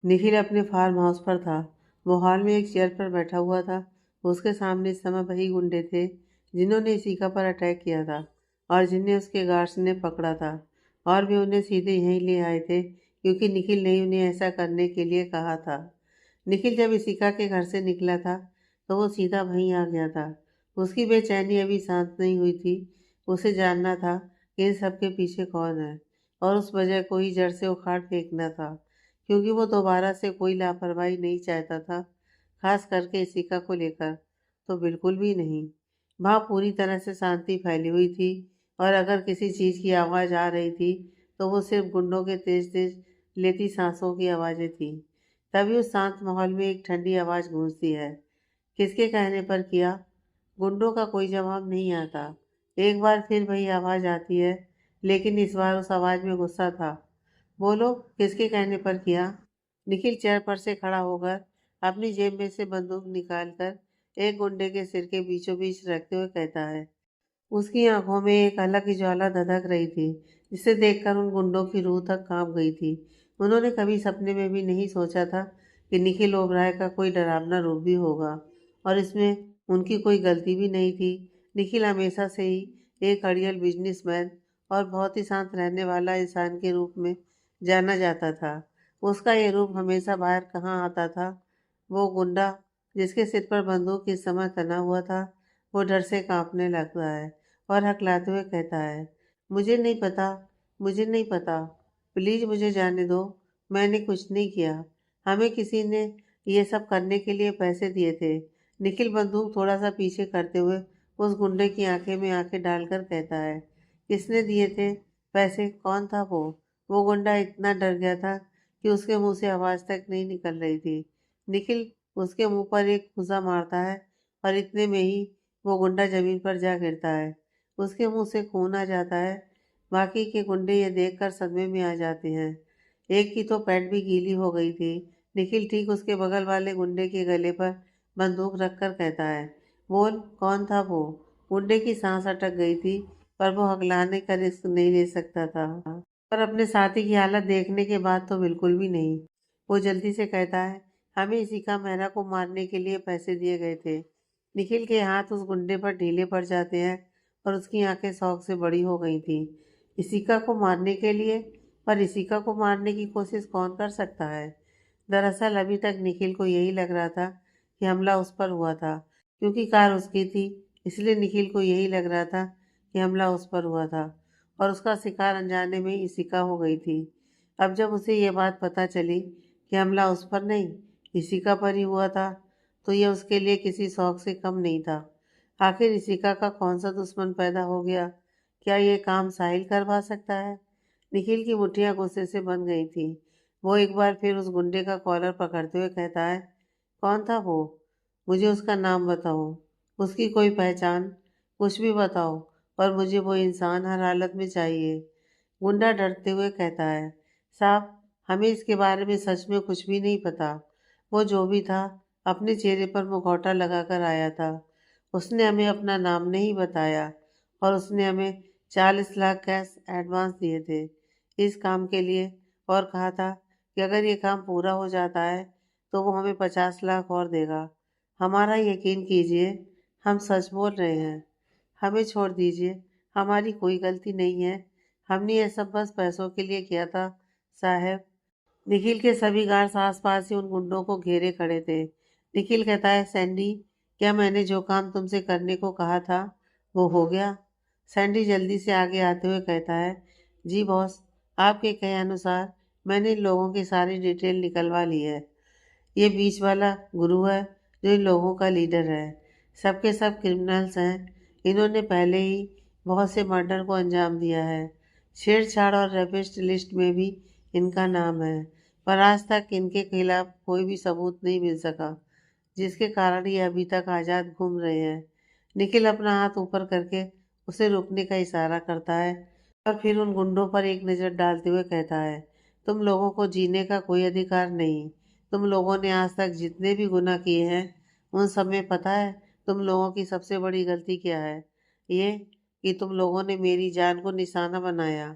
निखिल अपने farm house पर था। वो हॉल में एक चेयर पर बैठा हुआ था। उसके सामने इस समय वही गुंडे थे जिन्होंने इसिका पर अटैक किया था और जिन्हें उसके गार्ड्स ने पकड़ा था। और वे उन्हें सीधे यहीं ले आए थे क्योंकि निखिल ने उन्हें ऐसा करने के लिए कहा था। निखिल जब इसिका के घर से निकला था तो वो सीधा वहीं आ गया था। उसकी बेचैनी अभी शांत नहीं हुई थी। उसे जानना था कि इन सब के पीछे कौन है और उस वजह को ही जड़ से उखाड़ फेंकना था, क्योंकि वो दोबारा से कोई लापरवाही नहीं चाहता था, खास करके इसिका को लेकर तो बिल्कुल भी नहीं। वहाँ पूरी तरह से शांति फैली हुई थी और अगर किसी चीज़ की आवाज़ आ रही थी तो वो सिर्फ गुंडों के तेज तेज लेती सांसों की आवाज़ें थीं। तभी उस शांत माहौल में एक ठंडी आवाज़ गूंजती है। किसके कहने पर किया? गुंडों का कोई जवाब नहीं आता। एक बार फिर वही आवाज़ आती है, लेकिन इस बार उस आवाज़ में गुस्सा था। बोलो, किसके कहने पर किया? निखिल चेयर पर से खड़ा होकर अपनी जेब में से बंदूक निकालकर एक गुंडे के सिर के बीचों बीच रखते हुए कहता है। उसकी आंखों में एक अलग ही ज्वाला धधक रही थी, जिसे देखकर उन गुंडों की रूह तक कांप गई थी। उन्होंने कभी सपने में भी नहीं सोचा था कि निखिल ओबराय का कोई डरावना रूप भी होगा, और इसमें उनकी कोई गलती भी नहीं थी। निखिल हमेशा से ही एक अड़ियल बिजनेसमैन और बहुत ही शांत रहने वाला इंसान के रूप में जाना जाता था। उसका ये रूप हमेशा बाहर कहाँ आता था? वो गुंडा जिसके सिर पर बंदूक इस समय तना हुआ था, वो डर से कांपने लगता है और हकलाते हुए कहता है, मुझे नहीं पता, मुझे नहीं पता, प्लीज़ मुझे जाने दो, मैंने कुछ नहीं किया, हमें किसी ने ये सब करने के लिए पैसे दिए थे। निखिल बंदूक थोड़ा सा पीछे करते हुए उस गुंडे की आंखें में आंखें डालकर कहता है, किसने दिए थे पैसे? कौन था वो? वो गुंडा इतना डर गया था कि उसके मुंह से आवाज़ तक नहीं निकल रही थी। निखिल उसके मुंह पर एक घूंसा मारता है और इतने में ही वो गुंडा जमीन पर जा गिरता है। उसके मुंह से खून आ जाता है। बाकी के गुंडे ये देखकर सदमे में आ जाते हैं। एक की तो पैंट भी गीली हो गई थी। निखिल ठीक उसके बगल वाले गुंडे के गले पर बंदूक रखकर कहता है, बोल, कौन था वो? गुंडे की सांस अटक गई थी, पर वो हकलाने का रिस्क नहीं ले सकता था। पर अपने साथी की हालत देखने के बाद तो बिल्कुल भी नहीं। वो जल्दी से कहता है, हमें इसिका मेहरा को मारने के लिए पैसे दिए गए थे। निखिल के हाथ उस गुंडे पर ढीले पड़ जाते हैं और उसकी आंखें शौक से बड़ी हो गई थी। इसिका को मारने के लिए? पर इसिका को मारने की कोशिश कौन कर सकता है? दरअसल अभी तक निखिल को यही लग रहा था कि हमला उस पर हुआ था, क्योंकि कार उसकी थी। इसलिए निखिल को यही लग रहा था कि हमला उस पर हुआ था और उसका शिकार अनजाने में इसिका हो गई थी। अब जब उसे ये बात पता चली कि हमला उस पर नहीं, इसिका पर ही हुआ था, तो यह उसके लिए किसी शौक से कम नहीं था। आखिर इसिका का कौन सा दुश्मन पैदा हो गया? क्या ये काम साहिल करवा सकता है? निखिल की मुठ्ठियां गुस्से से बंध गई थी। वो एक बार फिर उस गुंडे का कॉलर पकड़ते हुए कहता है, कौन था वो? मुझे उसका नाम बताओ, उसकी कोई पहचान, कुछ भी बताओ, पर मुझे वो इंसान हर हालत में चाहिए। गुंडा डरते हुए कहता है, साहब, हमें इसके बारे में सच में कुछ भी नहीं पता। वो जो भी था, अपने चेहरे पर मुखौटा लगाकर आया था। उसने हमें अपना नाम नहीं बताया और उसने हमें 40 लाख कैश एडवांस दिए थे इस काम के लिए, और कहा था कि अगर ये काम पूरा हो जाता है तो वो हमें 50 लाख और देगा। हमारा यकीन कीजिए, हम सच बोल रहे हैं। हमें छोड़ दीजिए, हमारी कोई गलती नहीं है। हमने ये सब बस पैसों के लिए किया था, साहब। निखिल के सभी गार्ड्स आसपास ही उन गुंडों को घेरे खड़े थे। निखिल कहता है, सैंडी, क्या मैंने जो काम तुमसे करने को कहा था वो हो गया? सैंडी जल्दी से आगे आते हुए कहता है, जी बॉस, आपके कहे अनुसार मैंने इन लोगों की सारी डिटेल निकलवा ली है। ये बीच वाला गुरु है जो इन लोगों का लीडर है। सबके सब क्रिमिनल्स हैं। इन्होंने पहले ही बहुत से मर्डर को अंजाम दिया है। छेड़छाड़ और रेपिस्ट लिस्ट में भी इनका नाम है, पर आज तक इनके खिलाफ कोई भी सबूत नहीं मिल सका, जिसके कारण ये अभी तक आज़ाद घूम रहे हैं। निखिल अपना हाथ ऊपर करके उसे रुकने का इशारा करता है और फिर उन गुंडों पर एक नज़र डालते हुए कहता है, तुम लोगों को जीने का कोई अधिकार नहीं। तुम लोगों ने आज तक जितने भी गुनाह किए हैं, उन सब में पता है तुम लोगों की सबसे बड़ी गलती क्या है? ये कि तुम लोगों ने मेरी जान को निशाना बनाया।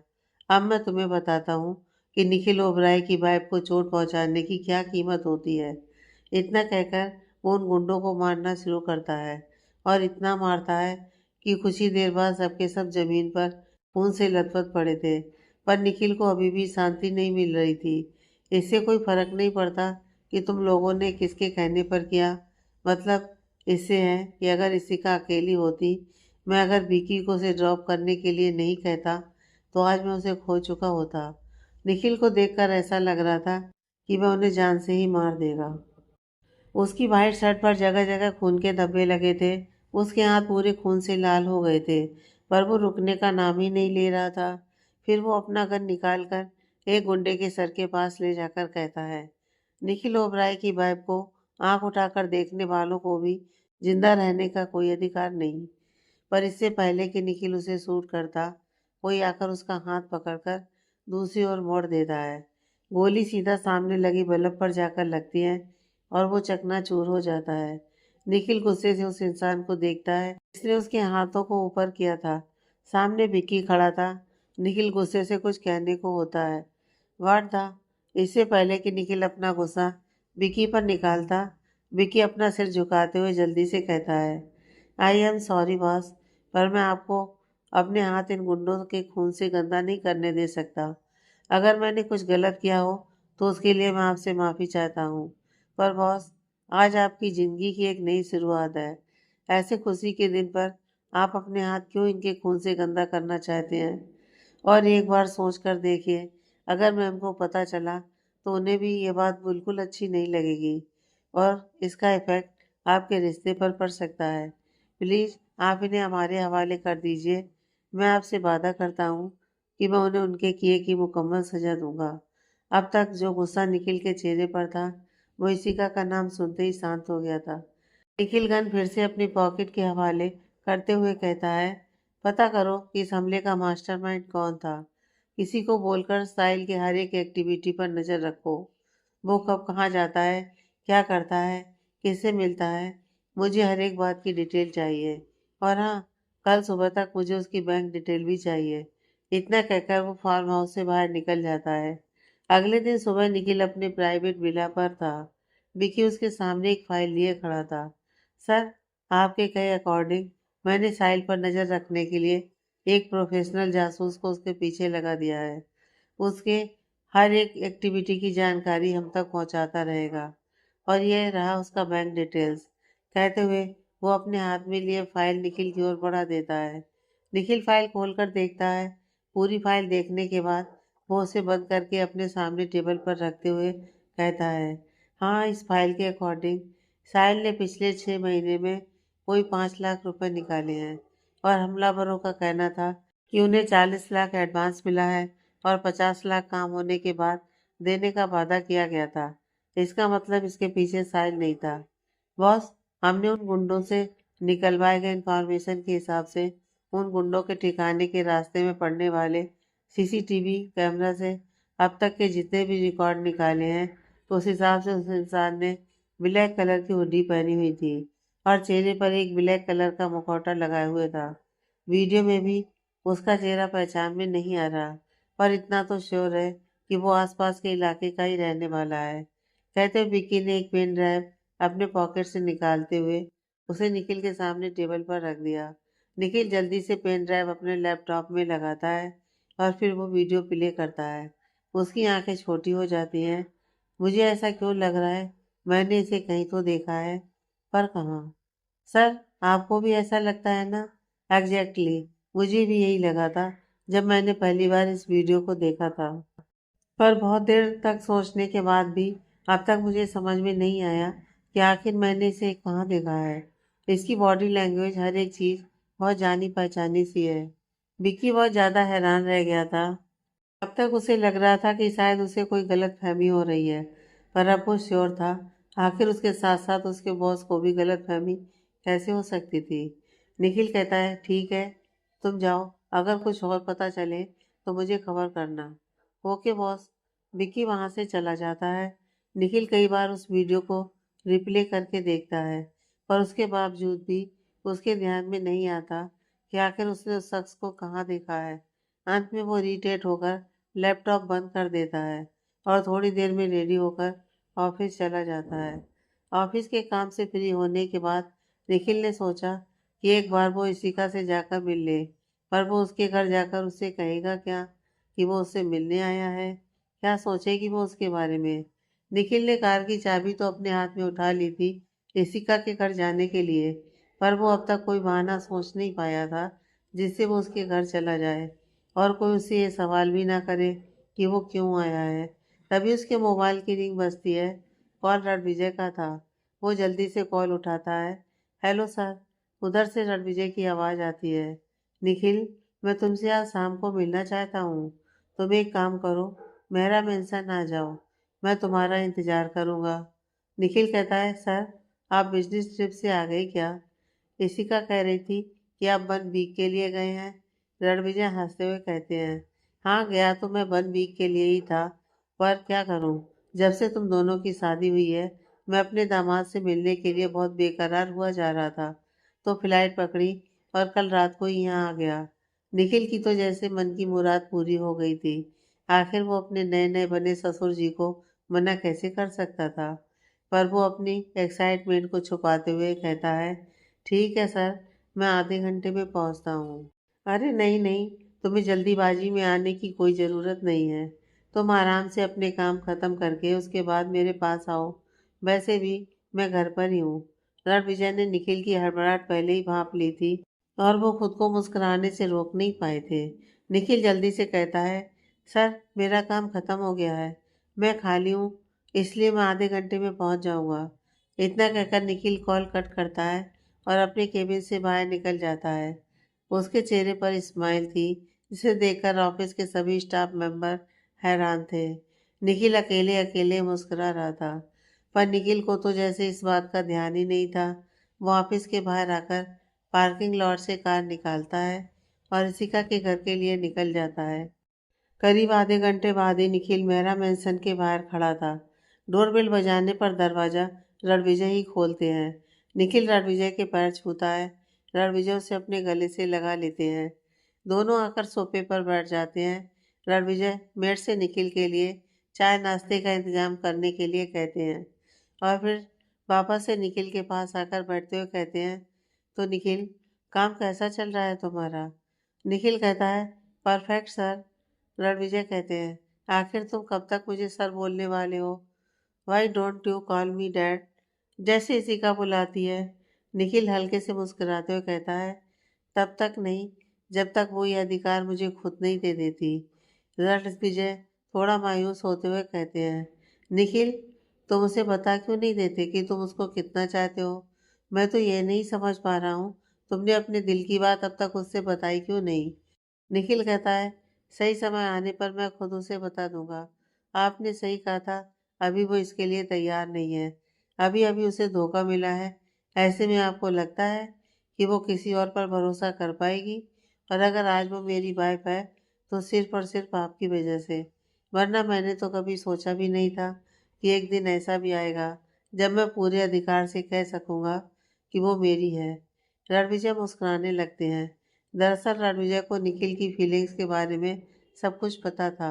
अब मैं तुम्हें बताता हूँ कि निखिल ओबराय की वाइफ को चोट पहुंचाने की क्या कीमत होती है। इतना कहकर वो उन गुंडों को मारना शुरू करता है और इतना मारता है कि कुछ ही देर बाद सबके सब जमीन पर खून से लथपथ पड़े थे। पर निखिल को अभी भी शांति नहीं मिल रही थी। इससे कोई फर्क नहीं पड़ता कि तुम लोगों ने किसके कहने पर किया। मतलब इससे है कि अगर इशिका अकेली होती, मैं अगर विकी को उसे ड्रॉप करने के लिए नहीं कहता तो आज मैं उसे खो चुका होता। निखिल को देखकर ऐसा लग रहा था कि वह उन्हें जान से ही मार देगा। उसकी वाइट शर्ट पर जगह जगह खून के धब्बे लगे थे। उसके हाथ पूरे खून से लाल हो गए थे, पर वो रुकने का नाम ही नहीं ले रहा था। फिर वो अपना गन निकालकर एक गुंडे के सर के पास ले जाकर कहता है, निखिल ओबराय की वाइफ को आंख उठाकर देखने वालों को भी जिंदा रहने का कोई अधिकार नहीं। पर इससे पहले कि निखिल उसे शूट करता, कोई आकर उसका हाथ पकड़कर दूसरी ओर मोड़ देता है। गोली सीधा सामने लगी बल्ब पर जाकर लगती है और वो चकनाचूर हो जाता है। निखिल गुस्से से उस इंसान को देखता है जिसने उसके हाथों को ऊपर किया था। सामने विक्की खड़ा था। निखिल गुस्से से कुछ कहने को होता है, वाट था। इससे पहले कि निखिल अपना गुस्सा विक्की पर निकालता, विक्की अपना सिर झुकाते हुए जल्दी से कहता है, आई एम सॉरी बॉस, पर मैं आपको अपने हाथ इन गुंडों के खून से गंदा नहीं करने दे सकता। अगर मैंने कुछ गलत किया हो तो उसके लिए मैं आपसे माफ़ी चाहता हूँ। पर बॉस, आज आपकी ज़िंदगी की एक नई शुरुआत है। ऐसे खुशी के दिन पर आप अपने हाथ क्यों इनके खून से गंदा करना चाहते हैं? और एक बार सोच कर देखिए, अगर मैम को पता चला तो उन्हें भी ये बात बिल्कुल अच्छी नहीं लगेगी और इसका इफ़ेक्ट आपके रिश्ते पर पड़ सकता है। प्लीज़ आप इन्हें हमारे हवाले कर दीजिए। मैं आपसे वादा करता हूँ कि मैं उन्हें उनके किए की मुकम्मल सज़ा दूंगा। अब तक जो गुस्सा निखिल के चेहरे पर था, वो इशिका का नाम सुनते ही शांत हो गया था। निखिल गन फिर से अपनी पॉकेट के हवाले करते हुए कहता है, पता करो कि इस हमले का मास्टरमाइंड कौन था। किसी को बोलकर साहिल के हर एक एक्टिविटी पर नज़र रखो। वो कब कहाँ जाता है, क्या करता है, किससे मिलता है, मुझे हर एक बात की डिटेल चाहिए। और हाँ, कल सुबह तक मुझे उसकी बैंक डिटेल भी चाहिए। इतना कहकर वो फार्म हाउस से बाहर निकल जाता है। अगले दिन सुबह निखिल अपने प्राइवेट विला पर था। विकी उसके सामने एक फाइल लिए खड़ा था। सर, आपके कहे अकॉर्डिंग मैंने साहिल पर नज़र रखने के लिए एक प्रोफेशनल जासूस को उसके पीछे लगा दिया है। उसके हर एक एक्टिविटी की जानकारी हम तक पहुंचाता रहेगा। और यह रहा उसका बैंक डिटेल्स। कहते हुए वो अपने हाथ में लिए फाइल निखिल की ओर बढ़ा देता है। निखिल फाइल खोलकर देखता है। पूरी फाइल देखने के बाद वो उसे बंद करके अपने सामने टेबल पर रखते हुए कहता है, हाँ, इस फाइल के अकॉर्डिंग साहिल ने पिछले 6 महीने में कोई 5 लाख रुपए निकाले हैं और हमलावरों का कहना था कि उन्हें 40 लाख एडवांस मिला है और 50 लाख काम होने के बाद देने का वादा किया गया था। इसका मतलब इसके पीछे साहिल नहीं था। बॉस, हमने उन गुंडों से निकलवाए गए इंफॉर्मेशन के हिसाब से उन गुंडों के ठिकाने के रास्ते में पड़ने वाले सीसीटीवी कैमरा से अब तक के जितने भी रिकॉर्ड निकाले हैं, तो उस हिसाब से उस इंसान ने ब्लैक कलर की हुडी पहनी हुई थी और चेहरे पर एक ब्लैक कलर का मुखौटा लगाए हुए था। वीडियो में भी उसका चेहरा पहचान में नहीं आ रहा, पर इतना तो श्योर है कि वो आसपास के इलाके का ही रहने वाला है। कहते हुए विक्की ने एक पेन ड्राइव अपने पॉकेट से निकालते हुए उसे निखिल के सामने टेबल पर रख दिया। निखिल जल्दी से पेन ड्राइव अपने लैपटॉप में लगाता है और फिर वो वीडियो प्ले करता है। उसकी आंखें छोटी हो जाती हैं। मुझे ऐसा क्यों लग रहा है, मैंने इसे कहीं तो देखा है, पर कहाँ? सर, आपको भी ऐसा लगता है ना? एग्जैक्टली, मुझे भी यही लगा था जब मैंने पहली बार इस वीडियो को देखा था। पर बहुत देर तक सोचने के बाद भी अब तक मुझे समझ में नहीं आया कि आखिर मैंने इसे कहाँ देखा है। इसकी बॉडी लैंग्वेज, हर एक चीज़ बहुत जानी पहचानी सी है। विक्की बहुत ज़्यादा हैरान रह गया था। अब तक उसे लग रहा था कि शायद उसे कोई गलत फहमी हो रही है, पर अब वो श्योर था। आखिर उसके साथ साथ उसके बॉस को भी गलत फहमी कैसे हो सकती थी। निखिल कहता है, ठीक है, तुम जाओ, अगर कुछ और पता चले तो मुझे खबर करना। Okay boss. विक्की वहाँ से चला जाता है। निखिल कई बार उस वीडियो को रिप्ले करके देखता है, पर उसके बावजूद भी उसके ध्यान में नहीं आता कि आखिर उसने उस शख्स को कहाँ देखा है। अंत में वो इरिटेट होकर लैपटॉप बंद कर देता है और थोड़ी देर में रेडी होकर ऑफिस चला जाता है। ऑफिस के काम से फ्री होने के बाद निखिल ने सोचा कि एक बार वो इशिका से जाकर मिल ले, पर वो उसके घर जाकर उससे कहेगा क्या कि वो उससे मिलने आया है। क्या सोचेगी वो उसके बारे में। निखिल ने कार की चाबी तो अपने हाथ में उठा ली थी इशिका के घर जाने के लिए, पर वो अब तक कोई बहाना सोच नहीं पाया था जिससे वो उसके घर चला जाए और कोई उससे ये सवाल भी ना करे कि वो क्यों आया है। तभी उसके मोबाइल की रिंग बजती है। कॉल रणविजय का था। वो जल्दी से कॉल उठाता है। Hello sir. उधर से रणविजय की आवाज़ आती है। निखिल, मैं तुमसे आज शाम को मिलना चाहता हूँ। तुम एक काम करो, मेरा मेंशन आ जाओ, मैं तुम्हारा इंतज़ार करूँगा। निखिल कहता है, सर आप बिजनेस ट्रिप से आ गए क्या? इशिका कह रही थी कि आप 1 वीक के लिए गए हैं। रणविजय हंसते हुए कहते हैं, हाँ गया तो मैं 1 वीक के लिए ही था, पर क्या करूँ, जब से तुम दोनों की शादी हुई है मैं अपने दामाद से मिलने के लिए बहुत बेकरार हुआ जा रहा था, तो फ्लाइट पकड़ी और कल रात को ही यहाँ आ गया। निखिल की तो जैसे मन की मुराद पूरी हो गई थी। आखिर वो अपने नए नए बने ससुर जी को मना कैसे कर सकता था। पर वो अपनी एक्साइटमेंट को छुपाते हुए कहता है, ठीक है सर, मैं आधे घंटे में पहुंचता हूँ। अरे नहीं नहीं, तुम्हें जल्दीबाजी में आने की कोई ज़रूरत नहीं है। तुम आराम से अपने काम ख़त्म करके उसके बाद मेरे पास आओ। वैसे भी मैं घर पर ही हूँ। रणविजय ने निखिल की हड़बड़ाहट पहले ही भांप ली थी और वो खुद को मुस्कुराने से रोक नहीं पाए थे। निखिल जल्दी से कहता है, सर मेरा काम ख़त्म हो गया है, मैं खाली हूँ, इसलिए मैं आधे घंटे में पहुँच जाऊँगा। इतना कहकर निखिल कॉल कट करता है और अपने केबिन से बाहर निकल जाता है। उसके चेहरे पर स्माइल थी जिसे देखकर ऑफिस के सभी स्टाफ मेंबर हैरान थे। निखिल अकेले अकेले मुस्कुरा रहा था, पर निखिल को तो जैसे इस बात का ध्यान ही नहीं था। वो ऑफिस के बाहर आकर पार्किंग लॉट से कार निकालता है और इशिका के घर के लिए निकल जाता है। करीब आधे घंटे बाद ही निखिल मेहरा मैंसन के बाहर खड़ा था। डोरबेल बजाने पर दरवाज़ा रणविजय ही खोलते हैं। निखिल रणविजय के पैर छूता है। रणविजय उसे अपने गले से लगा लेते हैं। दोनों आकर सोफे पर बैठ जाते हैं। रणविजय मेड से निखिल के लिए चाय नाश्ते का इंतजाम करने के लिए कहते हैं और फिर वापस से निखिल के पास आकर बैठते हुए कहते हैं, तो निखिल, काम कैसा चल रहा है तुम्हारा? निखिल कहता है, परफेक्ट सर। रणविजय कहते हैं, आखिर तुम कब तक मुझे सर बोलने वाले हो? Why don't you call me dad, जैसे इशिका बुलाती है। निखिल हल्के से मुस्कुराते हुए कहता है, तब तक नहीं जब तक वो ये अधिकार मुझे खुद नहीं दे देती। रणविजय थोड़ा मायूस होते हुए कहते हैं, निखिल, तुम उसे बता क्यों नहीं देते कि तुम उसको कितना चाहते हो? मैं तो ये नहीं समझ पा रहा हूँ, तुमने अपने दिल की बात अब तक उससे बताई क्यों नहीं? निखिल कहता है, सही समय आने पर मैं खुद उसे बता दूंगा। आपने सही कहा था, अभी वो इसके लिए तैयार नहीं है। अभी अभी उसे धोखा मिला है। ऐसे में आपको लगता है कि वो किसी और पर भरोसा कर पाएगी? और अगर आज वो मेरी वाइफ है तो सिर्फ और सिर्फ आपकी वजह से। वरना मैंने तो कभी सोचा भी नहीं था कि एक दिन ऐसा भी आएगा जब मैं पूरे अधिकार से कह सकूंगा कि वो मेरी है। रणविजय मुस्कुराने लगते हैं। दरअसल रणविजय को निखिल की फीलिंग्स के बारे में सब कुछ पता था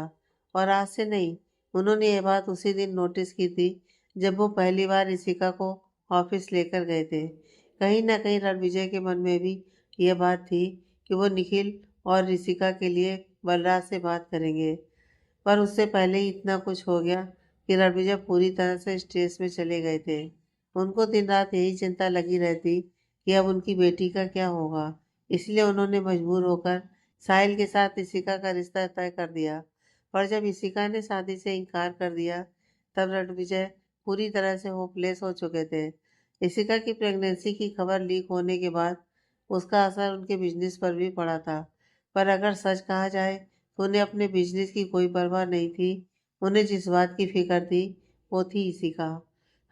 और आज से नहीं, उन्होंने ये बात उसी दिन नोटिस की थी जब वो पहली बार इशिका को ऑफिस लेकर गए थे। कहीं ना कहीं रणविजय के मन में भी ये बात थी कि वो निखिल और ऋषिका के लिए बलराज से बात करेंगे। पर उससे पहले ही इतना कुछ हो गया कि रणविजय पूरी तरह से स्ट्रेस में चले गए थे। उनको दिन रात यही चिंता लगी रहती कि अब उनकी बेटी का क्या होगा। इसलिए उन्होंने मजबूर होकर साहिल के साथ इशिका का रिश्ता तय कर दिया। पर जब इशिका ने शादी से इनकार कर दिया तब रणविजय पूरी तरह से होपलेस हो चुके थे। इशिका की प्रेगनेंसी की खबर लीक होने के बाद उसका असर उनके बिजनेस पर भी पड़ा था। पर अगर सच कहा जाए तो उन्हें अपने बिजनेस की कोई परवाह नहीं थी। उन्हें जिस बात की फिक्र थी वो थी इशिका।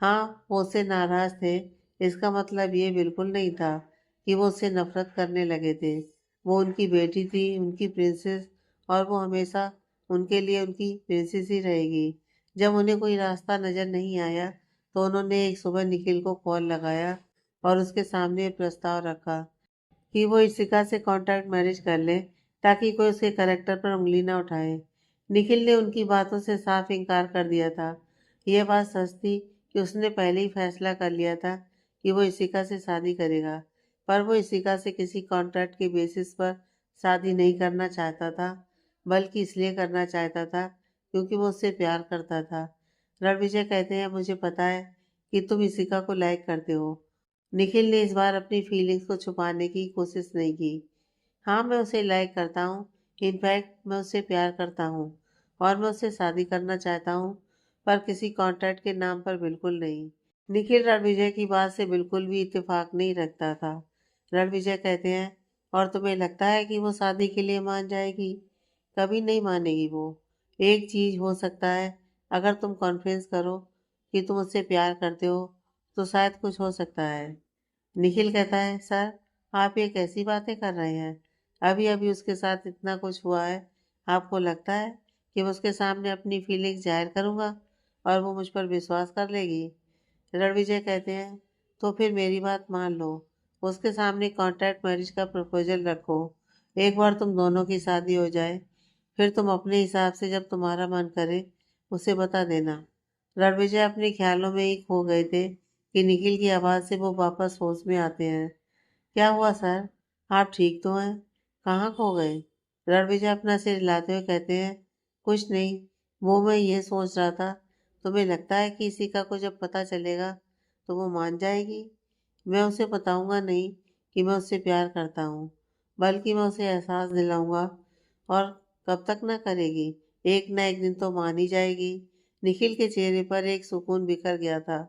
हाँ, वो उससे नाराज थे, इसका मतलब ये बिल्कुल नहीं था कि वो उससे नफरत करने लगे थे। वो उनकी बेटी थी, उनकी प्रिंसेस, और वो हमेशा उनके लिए उनकी प्रिंसेस ही रहेगी। जब उन्हें कोई रास्ता नज़र नहीं आया तो उन्होंने एक सुबह निखिल को कॉल लगाया और उसके सामने ये प्रस्ताव रखा कि वो इशिका से कॉन्ट्रैक्ट मैरिज कर ले ताकि कोई उसके करेक्टर पर उंगली ना उठाए। निखिल ने उनकी बातों से साफ इनकार कर दिया था। यह बात सच थी कि उसने पहले ही फैसला कर लिया था कि वो इशिका से शादी करेगा, पर वो इशिका से किसी कॉन्ट्रैक्ट के बेसिस पर शादी नहीं करना चाहता था, बल्कि इसलिए करना चाहता था क्योंकि वो उससे प्यार करता था। रणविजय कहते हैं, मुझे पता है कि तुम इशिका को लाइक करते हो। निखिल ने इस बार अपनी फीलिंग्स को छुपाने की कोशिश नहीं की। हाँ, मैं उसे लाइक करता हूँ। इनफैक्ट मैं उससे प्यार करता हूँ और मैं उससे शादी करना चाहता हूँ, पर किसी कॉन्ट्रैक्ट के नाम पर बिल्कुल नहीं। निखिल रणविजय की बात से बिल्कुल भी इत्तेफाक नहीं रखता था। रणविजय कहते हैं, और तुम्हें लगता है कि वो शादी के लिए मान जाएगी? कभी नहीं मानेगी वो। एक चीज हो सकता है, अगर तुम कॉन्फ्रेंस करो कि तुम उससे प्यार करते हो, तो शायद कुछ हो सकता है। निखिल कहता है, सर, आप ये कैसी बातें कर रहे हैं? अभी अभी उसके साथ इतना कुछ हुआ है। आपको लगता है कि मैं उसके सामने अपनी फीलिंग्स जाहिर करूंगा और वो मुझ पर विश्वास कर लेगी? रणविजय कहते हैं, तो फिर मेरी बात मान लो। उसके सामने कॉन्ट्रैक्ट मैरिज का प्रपोजल रखो। एक बार तुम दोनों की शादी हो जाए, फिर तुम अपने हिसाब से जब तुम्हारा मन करे उसे बता देना। रणविजय अपने ख्यालों में ही खो गए थे कि निखिल की आवाज़ से वो वापस होश में आते हैं। क्या हुआ सर? आप ठीक तो हैं? कहाँ खो गए? रणविजय अपना सिर हिलाते हुए कहते हैं, कुछ नहीं। वो मैं ये सोच रहा था, तुम्हें लगता है कि इसी का को जब पता चलेगा तो वो मान जाएगी? मैं उसे बताऊंगा नहीं कि मैं उससे प्यार करता हूँ, बल्कि मैं उसे एहसास दिलाऊंगा। और कब तक ना करेगी? एक ना एक दिन तो मान ही जाएगी। निखिल के चेहरे पर एक सुकून बिखर गया था।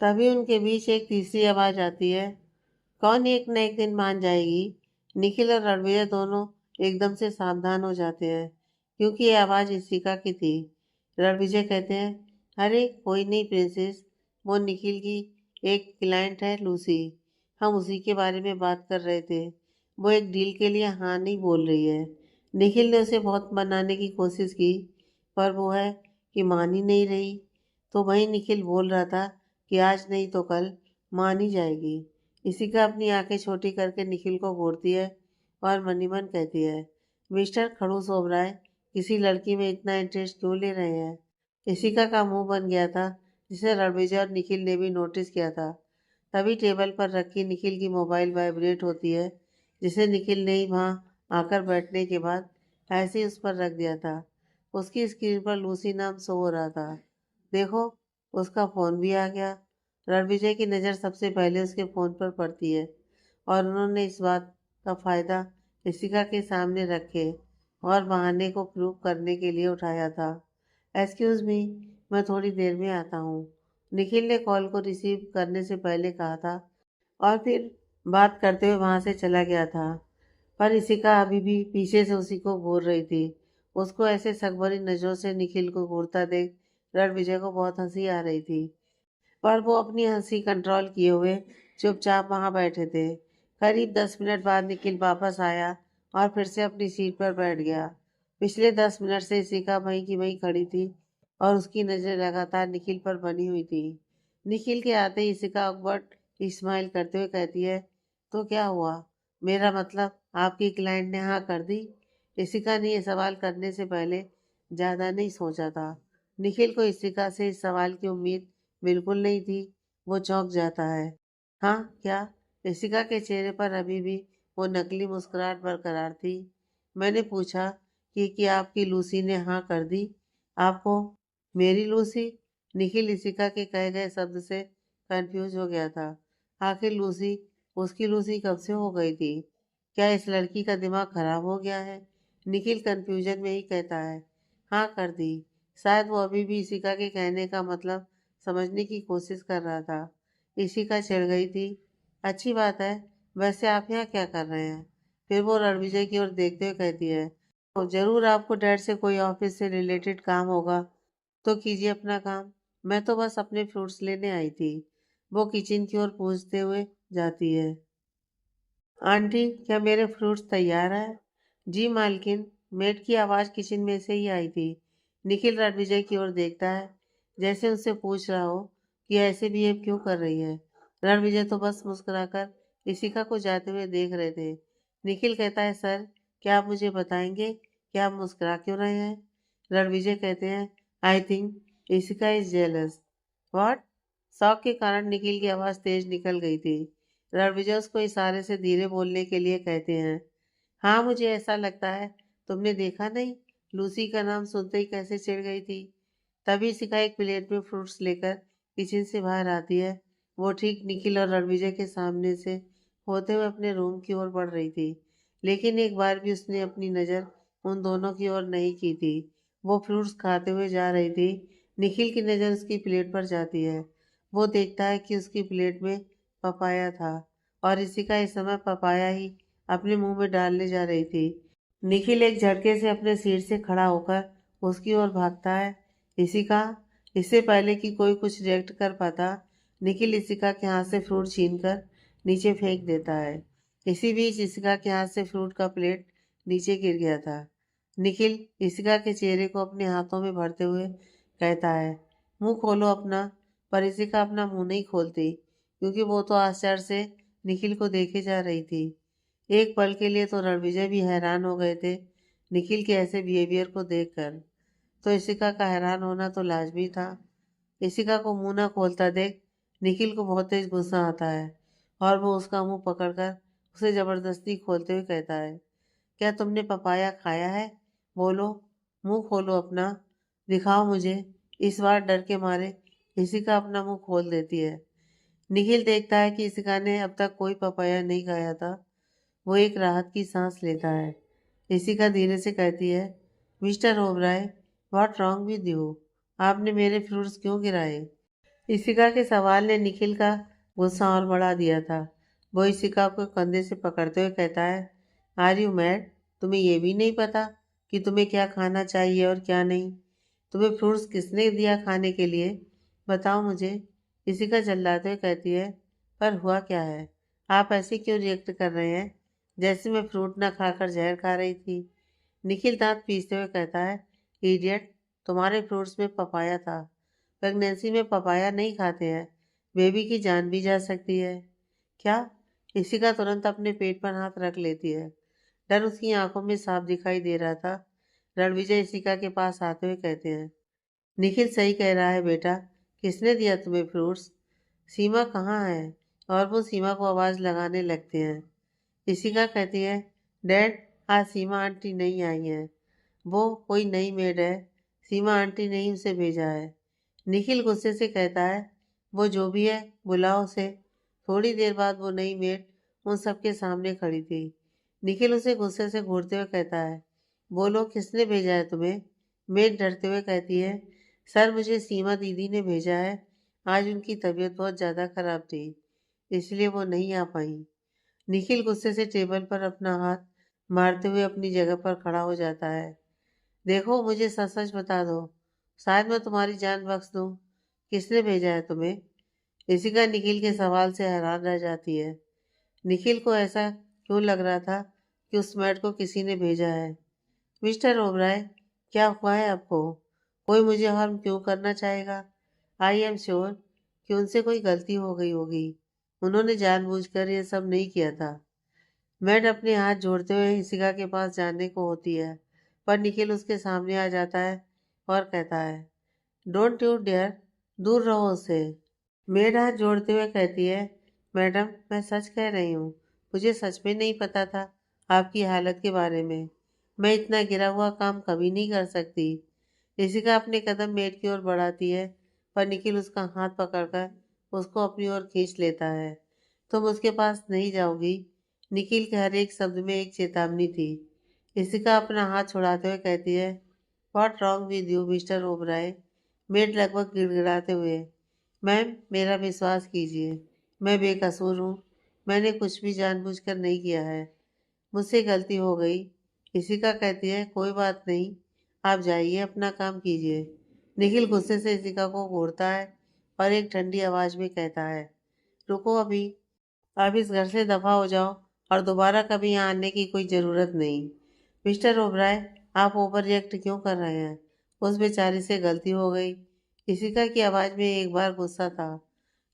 तभी उनके बीच एक तीसरी आवाज आती है, कौन एक न एक दिन मान जाएगी? निखिल और रणवीर दोनों एकदम से सावधान हो जाते हैं, क्योंकि ये आवाज़ इशिका की थी। रणविजय कहते हैं, अरे कोई नहीं प्रिंसेस, वो निखिल की एक क्लाइंट है लूसी। हम उसी के बारे में बात कर रहे थे। वो एक डील के लिए हाँ नहीं बोल रही है। निखिल ने उसे बहुत मनाने की कोशिश की, पर वो है कि मान ही नहीं रही। तो वही निखिल बोल रहा था कि आज नहीं तो कल मान ही जाएगी। इशिका अपनी आंखें छोटी करके निखिल को घूरती है और मन ही मन कहती है, मिस्टर खड़ूस ओबराय, किसी लड़की में इतना इंटरेस्ट क्यों ले रहे हैं? इशिका का मुंह बन गया था, जिसे रणविजय और निखिल ने भी नोटिस किया था। तभी टेबल पर रखी निखिल की मोबाइल वाइब्रेट होती है, जिसे निखिल ने ही वहां आकर बैठने के बाद ऐसे ही उस पर रख दिया था। उसकी स्क्रीन पर लूसी नाम शो हो रहा था। देखो, उसका फोन भी आ गया। रणविजय की नज़र सबसे पहले उसके फ़ोन पर पड़ती है, और उन्होंने इस बात का फ़ायदा इशिका के सामने रखे और बहाने को प्रूव करने के लिए उठाया था। एक्सक्यूज़ मी, मैं थोड़ी देर में आता हूँ। निखिल ने कॉल को रिसीव करने से पहले कहा था, और फिर बात करते हुए वहाँ से चला गया था। पर इशिका अभी भी पीछे से उसी को घूर रही थी। उसको ऐसे शक भरी नज़रों से निखिल को घूरता देख रणविजय को बहुत हंसी आ रही थी, पर वो अपनी हंसी कंट्रोल किए हुए चुपचाप वहां बैठे थे। करीब 10 मिनट बाद निखिल वापस आया और फिर से अपनी सीट पर बैठ गया। पिछले 10 मिनट से इशिका वहीं की वहीं खड़ी थी और उसकी नजर लगातार निखिल पर बनी हुई थी। निखिल के आते ही इशिका अकवर्ड स्माइल करते हुए कहती है, तो क्या हुआ? मेरा मतलब आपकी क्लाइंट ने हाँ कर दी? इशिका ने यह सवाल करने से पहले ज्यादा नहीं सोचा था। निखिल को इशिका से इस सवाल की उम्मीद बिल्कुल नहीं थी। वो चौंक जाता है। हाँ, क्या? ऋषिका के चेहरे पर अभी भी वो नकली मुस्कुराहट बरकरार थी। मैंने पूछा कि क्या आपकी लूसी ने हाँ कर दी? आपको? मेरी लूसी? निखिल ऋषिका के कहे गए शब्द से कंफ्यूज हो गया था। आखिर लूसी उसकी लूसी कब से हो गई थी? क्या इस लड़की का दिमाग खराब हो गया है? निखिल कंफ्यूजन में ही कहता है, हाँ कर दी। शायद वो अभी भी इशिका के कहने का मतलब समझने की कोशिश कर रहा था। इशिका चिढ़ गई थी। अच्छी बात है, वैसे आप यहाँ क्या कर रहे हैं? फिर वो रणविजय की ओर देखते हुए कहती है, "ओ, जरूर आपको डैड से कोई ऑफिस से रिलेटेड काम होगा, तो कीजिए अपना काम। मैं तो बस अपने फ्रूट्स लेने आई थी।" वो किचन की ओर पूछते हुए जाती है, आंटी, क्या मेरे फ्रूट्स तैयार है? जी मालकिन। मेड की आवाज़ किचन में से ही आई थी। निखिल रणविजय की ओर देखता है, जैसे उनसे पूछ रहा हो कि ऐसे बिहेव क्यों कर रही है। रणविजय तो बस मुस्कुराकर इशिका को जाते हुए देख रहे थे। निखिल कहता है, सर, क्या आप मुझे बताएंगे कि आप मुस्कुरा क्यों रहे हैं? रणविजय कहते हैं, I think Ishika is jealous. What? शौक के कारण निखिल की आवाज़ तेज निकल गई थी। रणविजय उसको इशारे से धीरे बोलने के लिए कहते हैं, हाँ मुझे ऐसा लगता है। तुमने देखा नहीं, लूसी का नाम सुनते ही कैसे चिढ़ गई थी। तभी शिखा एक प्लेट में फ्रूट्स लेकर किचन से बाहर आती है। वो ठीक निखिल और रणविजय के सामने से होते हुए अपने रूम की ओर बढ़ रही थी, लेकिन एक बार भी उसने अपनी नज़र उन दोनों की ओर नहीं की थी। वो फ्रूट्स खाते हुए जा रही थी। निखिल की नज़र उसकी प्लेट पर जाती है। वो देखता है कि उसकी प्लेट में पपाया था और इसी का इस समय पपाया ही अपने मुंह में डालने जा रही थी। निखिल एक झटके से अपने सीट से खड़ा होकर उसकी ओर भागता है। इशिका। इससे पहले कि कोई कुछ रिएक्ट कर पाता, निखिल इशिका के हाथ से फ्रूट छीनकर नीचे फेंक देता है। इसी बीच इशिका के हाथ से फ्रूट का प्लेट नीचे गिर गया था। निखिल इशिका के चेहरे को अपने हाथों में भरते हुए कहता है, मुंह खोलो अपना। पर इशिका अपना मुंह नहीं खोलती, क्योंकि वो तो आश्चर्य से निखिल को देखे जा रही थी। एक पल के लिए तो रणविजय भी हैरान हो गए थे निखिल के ऐसे बिहेवियर को देखकर। तो इशिका का हैरान होना तो लाजमी था। इशिका को मुंह न खोलता देख निखिल को बहुत तेज गुस्सा आता है और वो उसका मुंह पकड़कर उसे जबरदस्ती खोलते हुए कहता है, क्या तुमने पपाया खाया है? बोलो, मुंह खोलो अपना, दिखाओ मुझे। इस बार डर के मारे इशिका अपना मुंह खोल देती है। निखिल देखता है कि इशिका ने अब तक कोई पपाया नहीं खाया था। वो एक राहत की सांस लेता है। इशिका धीरे से कहती है, mister Oberoi, what wrong with you? आपने मेरे फ्रूट्स क्यों गिराए? इशिका के सवाल ने निखिल का गुस्सा और बढ़ा दिया था। वो इशिका को कंधे से पकड़ते हुए कहता है, आर यू मैड? तुम्हें ये भी नहीं पता कि तुम्हें क्या खाना चाहिए और क्या नहीं? तुम्हें फ्रूट्स किसने दिया खाने के लिए? बताओ मुझे। इशिका चिल्लाते हुए कहती है, पर हुआ क्या है? आप ऐसे क्यों रिएक्ट कर रहे हैं, जैसे मैं फ्रूट ना खाकर जहर खा रही थी? निखिल दांत पीसते हुए कहता है, इडियट, तुम्हारे फ्रूट्स में पपाया था। प्रेगनेंसी में पपाया नहीं खाते हैं, बेबी की जान भी जा सकती है। क्या? इशिका तुरंत अपने पेट पर हाथ रख लेती है। डर उसकी आंखों में साफ दिखाई दे रहा था। रणविजय इशिका के पास आते हुए कहते हैं, निखिल सही कह रहा है बेटा, किसने दिया तुम्हें फ्रूट्स? सीमा कहाँ है? और वो सीमा को आवाज़ लगाने लगते हैं। इशिका कहती है, डैड, आज सीमा आंटी नहीं आई हैं। वो कोई नई मेड है। सीमा आंटी ने ही उसे भेजा है। निखिल गुस्से से कहता है, वो जो भी है बुलाओ उसे। थोड़ी देर बाद वो नई मेड उन सबके सामने खड़ी थी। निखिल उसे गुस्से से घूरते हुए कहता है, बोलो किसने भेजा है तुम्हें? मेड डरते हुए कहती है, सर मुझे सीमा दीदी ने भेजा है। आज उनकी तबीयत बहुत ज़्यादा खराब थी, इसलिए वो नहीं आ पाई। निखिल गुस्से से टेबल पर अपना हाथ मारते हुए अपनी जगह पर खड़ा हो जाता है। देखो मुझे सच सच बता दो, शायद मैं तुम्हारी जान बख्श दूं। किसने भेजा है तुम्हें? इशिका निखिल के सवाल से हैरान रह जाती है। निखिल को ऐसा क्यों लग रहा था कि उस मैट को किसी ने भेजा है। मिस्टर ओबराय, क्या हुआ है आपको? कोई मुझे हार्म क्यों करना चाहेगा? आई एम श्योर कि उनसे कोई गलती हो गई होगी। उन्होंने जानबूझकर यह सब नहीं किया था। मैट अपने हाथ जोड़ते हुए इशिका के पास जाने को होती है, पर निखिल उसके सामने आ जाता है और कहता है, डोंट यू डेयर, दूर रहो उससे। मेड हाथ जोड़ते हुए कहती है, मैडम मैं सच कह रही हूँ, मुझे सच में नहीं पता था आपकी हालत के बारे में। मैं इतना गिरा हुआ काम कभी नहीं कर सकती। इशिका अपने कदम मेड की ओर बढ़ाती है, पर निखिल उसका हाथ पकड़कर उसको अपनी ओर खींच लेता है। तुम उसके पास नहीं जाओगी। निखिल के हर एक शब्द में एक चेतावनी थी। इशिका अपना हाथ छुड़ाते हुए कहती है, what wrong with you mister Oberoi? Made लगभग गिड़गिड़ाते हुए, मैम मेरा विश्वास कीजिए, मैं बेकसूर हूँ। मैंने कुछ भी जानबूझकर नहीं किया है। मुझसे गलती हो गई। इशिका कहती है, कोई बात नहीं, आप जाइए अपना काम कीजिए। निखिल गुस्से से इशिका को घूरता है और एक ठंडी आवाज़ में कहता है, रुको अभी, आप इस घर से दफा हो जाओ और दोबारा कभी यहाँ आने की कोई ज़रूरत नहीं। मिस्टर ओबराय, आप ओवर रिएक्ट क्यों कर रहे हैं? उस बेचारी से गलती हो गई। इशिका की आवाज़ में एक बार गुस्सा था।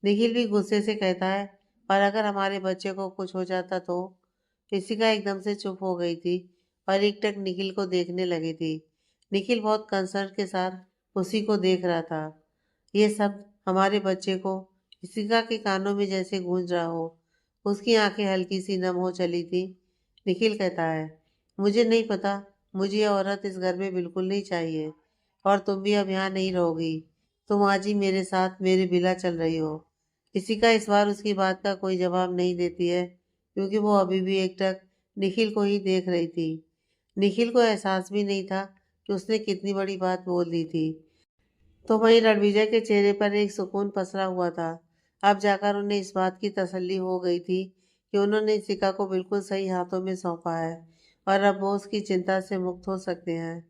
निखिल भी गुस्से से कहता है, और अगर हमारे बच्चे को कुछ हो जाता तो? इशिका एकदम से चुप हो गई थी और एकटक निखिल को देखने लगी थी। निखिल बहुत कंसर्न के साथ उसी को देख रहा था। ये सब हमारे बच्चे को इशिका के कानों में जैसे गूंज रहा हो। उसकी आंखें हल्की सी नम हो चली थी। निखिल कहता है, मुझे नहीं पता, मुझे ये औरत इस घर में बिल्कुल नहीं चाहिए। और तुम भी अब यहाँ नहीं रहोगी। तुम आज ही मेरे साथ मेरे बिला चल रही हो। इशिका इस बार उसकी बात का कोई जवाब नहीं देती है, क्योंकि वो अभी भी एकटक निखिल को ही देख रही थी। निखिल को एहसास भी नहीं था कि उसने कितनी बड़ी बात बोल दी थी। तो वहीं रणविजय के चेहरे पर एक सुकून पसरा हुआ था। अब जाकर उन्हें इस बात की तसल्ली हो गई थी कि उन्होंने इशिका को बिल्कुल सही हाथों में सौंपा है और अब वो उसकी चिंता से मुक्त हो सकते हैं।